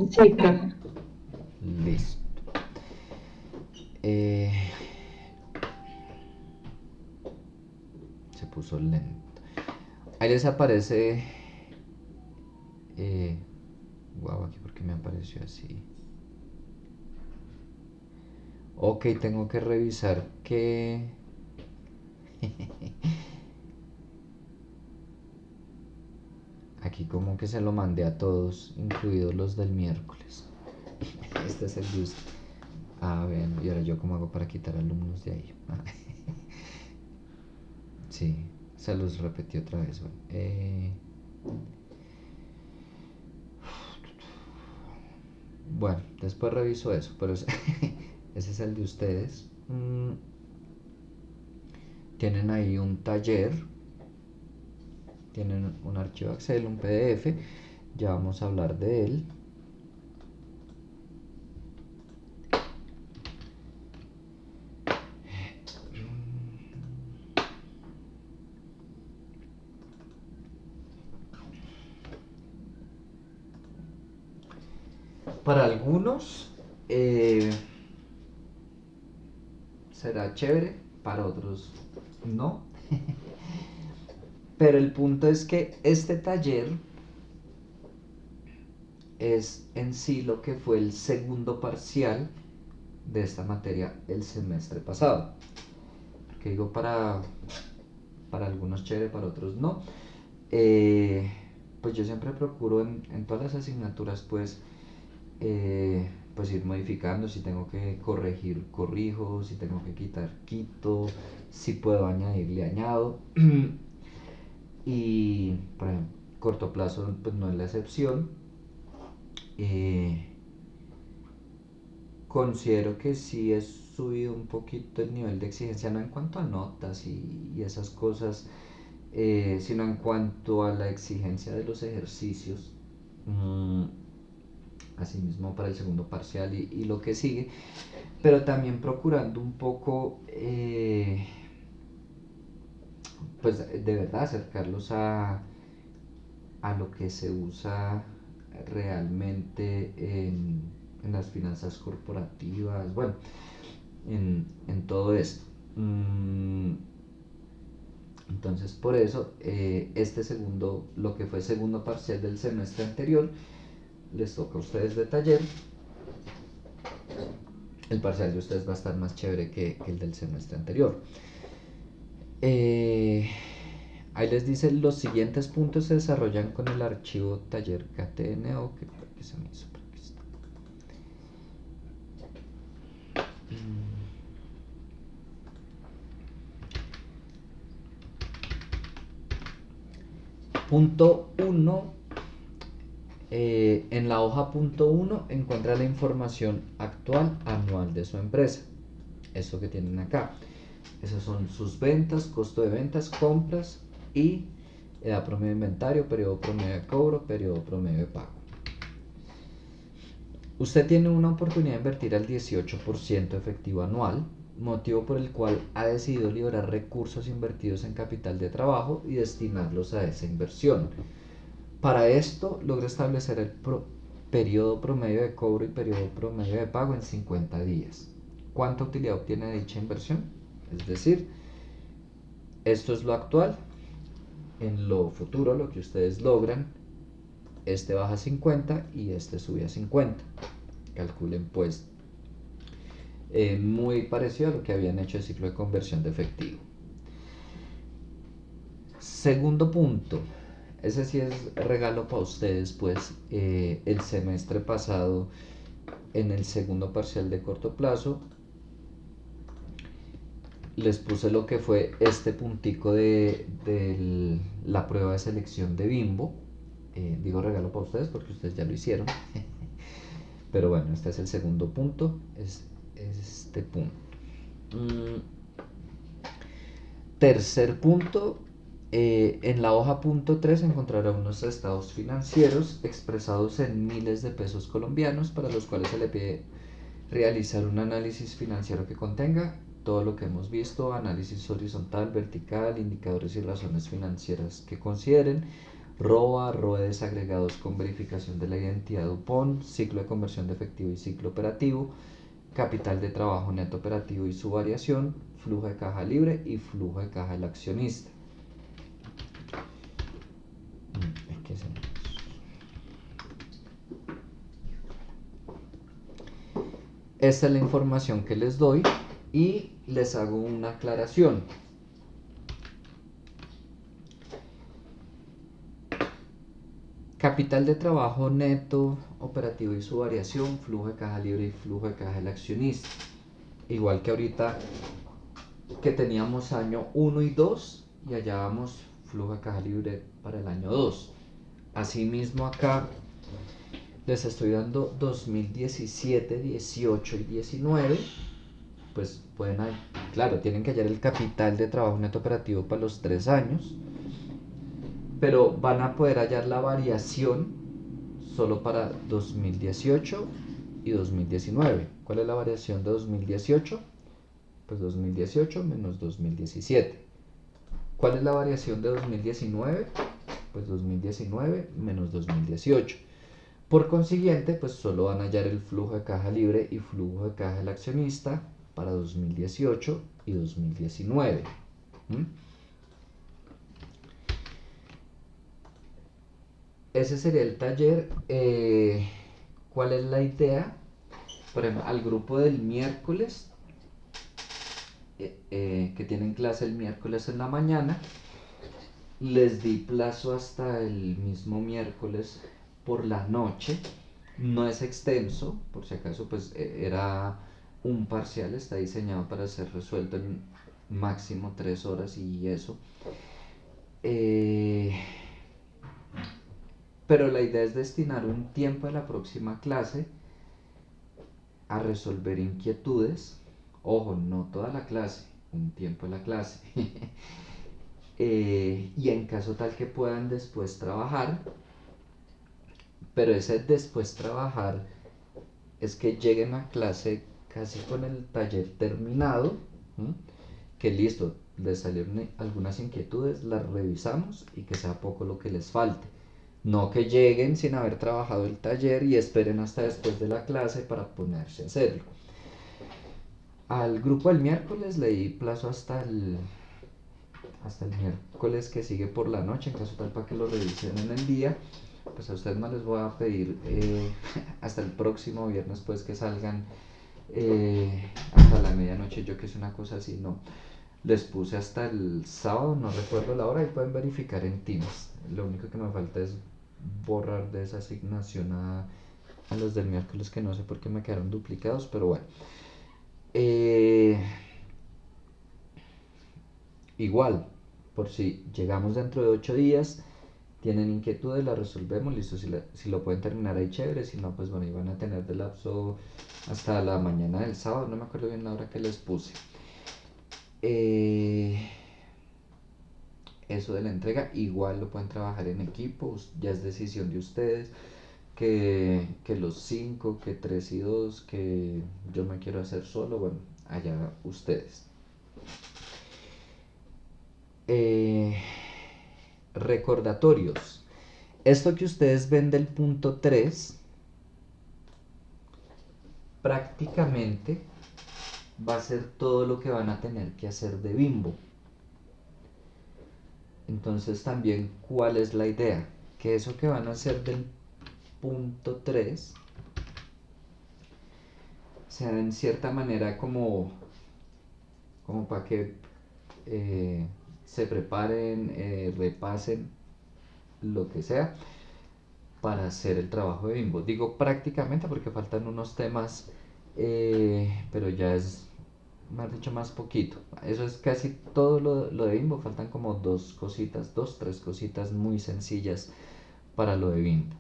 Sí, claro. Listo. Se puso lento. Ahí les aparece. Wow, aquí porque me apareció así. Ok, tengo que revisar que. Aquí como que se lo mandé a todos, incluidos los del miércoles. Este es el de usted. Ah, bien, y ahora yo cómo hago para quitar alumnos de ahí. Sí, se los repetí otra vez. Bueno, bueno, después reviso eso, pero ese es el de ustedes. Tienen ahí un taller tienen un archivo Excel, un PDF, ya vamos a hablar de él. Para algunos será chévere, para otros no. Pero el punto es que este taller es en sí lo que fue el segundo parcial de esta materia el semestre pasado. Que digo para algunos chévere, para otros no. Pues yo siempre procuro en todas las asignaturas pues ir modificando. Si tengo que corregir, corrijo. Si tengo que quitar, quito. Si puedo añadir, le añado. Y por ejemplo, corto plazo pues no es la excepción. Considero que sí he subido un poquito el nivel de exigencia, no en cuanto a notas y esas cosas, sino en cuanto a la exigencia de los ejercicios. Asimismo para el segundo parcial y lo que sigue, pero también procurando un poco pues de verdad acercarlos a lo que se usa realmente en las finanzas corporativas, bueno, en todo esto. Entonces por eso este segundo, lo que fue segundo parcial del semestre anterior, les toca a ustedes de taller. El parcial de ustedes va a estar más chévere que el del semestre anterior. Ahí les dice: los siguientes puntos se desarrollan con el archivo taller KTNO, que se me hizo por aquí está. Punto 1. En la hoja punto 1 encuentra la información actual anual de su empresa. Eso que tienen acá. Esas son sus ventas, costo de ventas, compras y edad promedio de inventario, periodo promedio de cobro, periodo promedio de pago. Usted tiene una oportunidad de invertir al 18% efectivo anual, motivo por el cual ha decidido liberar recursos invertidos en capital de trabajo y destinarlos a esa inversión. Para esto, logra establecer el periodo promedio de cobro y periodo promedio de pago en 50 días. ¿Cuánta utilidad obtiene dicha inversión? Es decir, esto es lo actual. En lo futuro, lo que ustedes logran, este baja a 50 y este sube a 50. Calculen pues muy parecido a lo que habían hecho el ciclo de conversión de efectivo. Segundo punto. Ese sí es regalo para ustedes, pues el semestre pasado, en el segundo parcial de corto plazo, les puse lo que fue este puntico de la prueba de selección de Bimbo. Digo regalo para ustedes porque ustedes ya lo hicieron. Pero bueno, este es el segundo punto, es este punto. Tercer punto. En la hoja punto 3 encontrará unos estados financieros expresados en miles de pesos colombianos, para los cuales se le pide realizar un análisis financiero que contenga todo lo que hemos visto: análisis horizontal, vertical, indicadores y razones financieras que consideren, ROA, ROE desagregados con verificación de la identidad UPON, ciclo de conversión de efectivo y ciclo operativo, capital de trabajo neto operativo y su variación, flujo de caja libre y flujo de caja del accionista. Esta es la información que les doy y les hago una aclaración. Capital de trabajo neto operativo y su variación, flujo de caja libre y flujo de caja del accionista. Igual que ahorita que teníamos año 1 y 2 y allá vamos flujo de caja libre para el año 2. Asimismo acá les estoy dando 2017, 18 y 19. Pues pueden, claro, tienen que hallar el capital de trabajo neto operativo para los 3 años. pero van a poder hallar la variación solo para 2018 y 2019. ¿Cuál es la variación de 2018? Pues 2018 menos 2017. ¿Cuál es la variación de 2019? Pues 2019 menos 2018. Por consiguiente, pues solo van a hallar el flujo de caja libre y flujo de caja del accionista para 2018 y 2019. Ese sería el taller. ¿Cuál es la idea? Por ejemplo, al grupo del miércoles, que tienen clase el miércoles en la mañana, les di plazo hasta el mismo miércoles por la noche. No es extenso, por si acaso, pues era un parcial, está diseñado para ser resuelto en máximo 3 horas y eso. Pero la idea es destinar un tiempo de la próxima clase a resolver inquietudes. Ojo, no toda la clase, un tiempo de la clase. Y en caso tal que puedan después trabajar, pero ese después trabajar es que lleguen a clase casi con el taller terminado, que listo, les salieron algunas inquietudes, las revisamos y que sea poco lo que les falte. No que lleguen sin haber trabajado el taller y esperen hasta después de la clase para ponerse a hacerlo. Al grupo del miércoles le di plazo hasta el miércoles que sigue por la noche, en caso tal para que lo revisen en el día. Pues a ustedes no les voy a pedir hasta el próximo viernes pues que salgan hasta la medianoche, yo que es una cosa así, no. Les puse hasta el sábado, no recuerdo la hora, y pueden verificar en Teams. Lo único que me falta es borrar de esa asignación a los del miércoles, que no sé por qué me quedaron duplicados, pero bueno. Igual, por si llegamos dentro de 8 días, tienen inquietudes, las resolvemos, listo, si lo pueden terminar ahí chévere, si no, pues bueno, iban a tener de lapso hasta la mañana del sábado, no me acuerdo bien la hora que les puse. Eso de la entrega, igual lo pueden trabajar en equipo, ya es decisión de ustedes, que los 5, que 3 y 2, que yo me quiero hacer solo, bueno, allá ustedes. Recordatorios. Esto que ustedes ven del punto 3 prácticamente va a ser todo lo que van a tener que hacer de Bimbo. Entonces también, ¿cuál es la idea? Que eso que van a hacer del punto 3 sea en cierta manera como para que se preparen, repasen lo que sea para hacer el trabajo de Bimbo. Digo prácticamente porque faltan unos temas, pero ya es, más dicho, más poquito. Eso es casi todo lo de Bimbo. Faltan como 2 cositas, 2, 3 cositas muy sencillas para lo de Bimbo.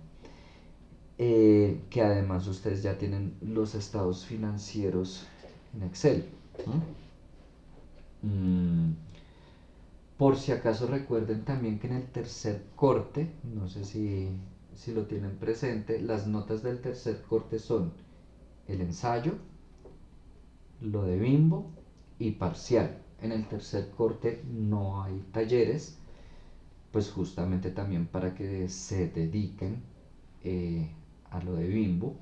Que además ustedes ya tienen los estados financieros en Excel. Por si acaso recuerden también que en el tercer corte, no sé si lo tienen presente, las notas del tercer corte son el ensayo, lo de Bimbo y parcial. En el tercer corte no hay talleres, pues justamente también para que se dediquen a lo de Bimbo.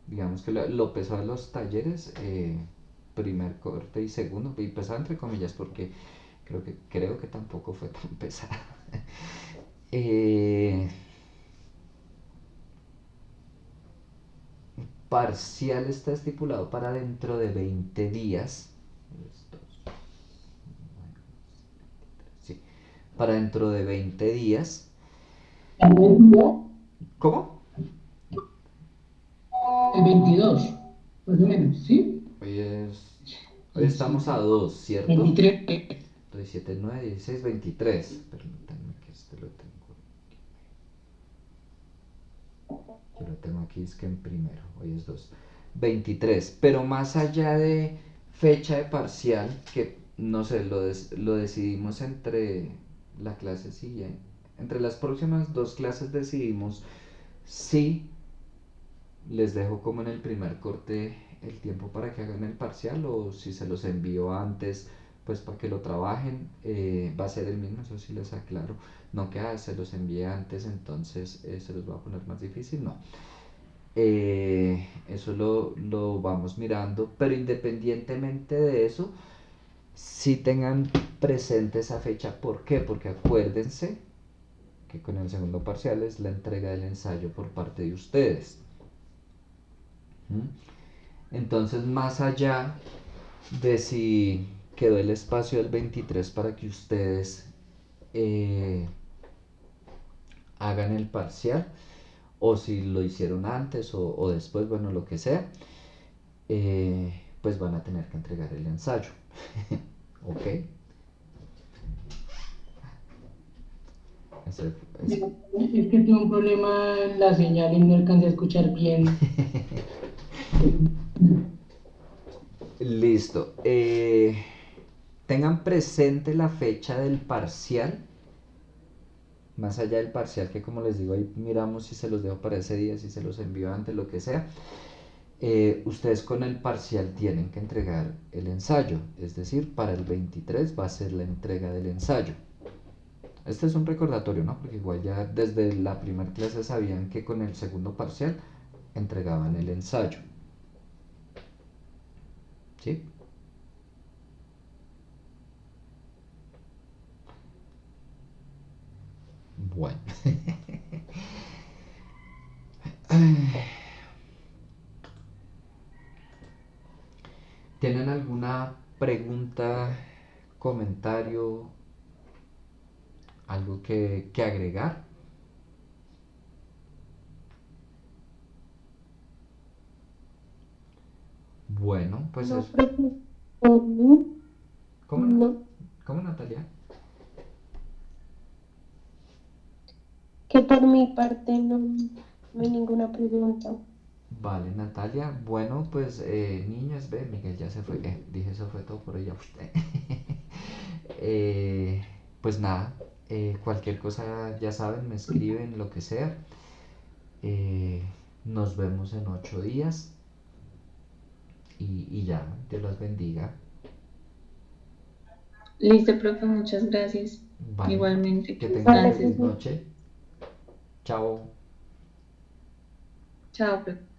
Digamos que lo pesado de los talleres, primer corte y segundo, y pesado entre comillas porque creo que tampoco fue tan pesado. Parcial está estipulado para dentro de 20 días. Sí, para dentro de 20 días. ¿Cómo? El 22, más o menos, ¿sí? Hoy estamos a 2, ¿cierto? 23. 3, 7, 9, 16, 23. Permítanme que este lo tengo. Yo lo tengo aquí, es que en primero, hoy es 2. 23, pero más allá de fecha de parcial, que no sé, lo decidimos entre la clase siguiente, entre las próximas 2 clases decidimos si les dejo como en el primer corte el tiempo para que hagan el parcial o si se los envío antes, pues para que lo trabajen. Va a ser el mismo, eso sí les aclaro. No que se los envíe antes, entonces se los va a poner más difícil, no. Eso lo vamos mirando, pero independientemente de eso, si tengan presente esa fecha. ¿Por qué? Porque acuérdense que con el segundo parcial es la entrega del ensayo por parte de ustedes. Entonces, más allá de si quedó el espacio del 23 para que ustedes hagan el parcial, o si lo hicieron antes o después, bueno, lo que sea, pues van a tener que entregar el ensayo. ¿Ok? Ese- ese- Es que tuve un problema en la señal y no alcancé a escuchar bien. Listo. Tengan presente la fecha del parcial. Más allá del parcial, que como les digo, ahí miramos si se los dejo para ese día, si se los envío antes, lo que sea. Ustedes con el parcial tienen que entregar el ensayo. Es decir, para el 23 va a ser la entrega del ensayo. Este es un recordatorio, ¿no? Porque igual ya desde la primera clase sabían que con el segundo parcial entregaban el ensayo. ¿Sí? Bueno. ¿Tienen alguna pregunta, comentario, algo que agregar? Bueno, pues No, es... profe, por mí, ¿Cómo, no, cómo, Natalia? que por mi parte no hay ninguna pregunta. Vale, Natalia. Bueno, pues niñas, ve, Miguel ya se fue. Dije eso fue todo por ella. Pues nada, cualquier cosa ya saben, me escriben, lo que sea. Eh, Nos vemos en 8 días y ya, Dios las bendiga. Listo, profe, muchas gracias. Vale, Igualmente, que que tengan Vale, descanses. feliz profe. noche. Chao. Chao, profe.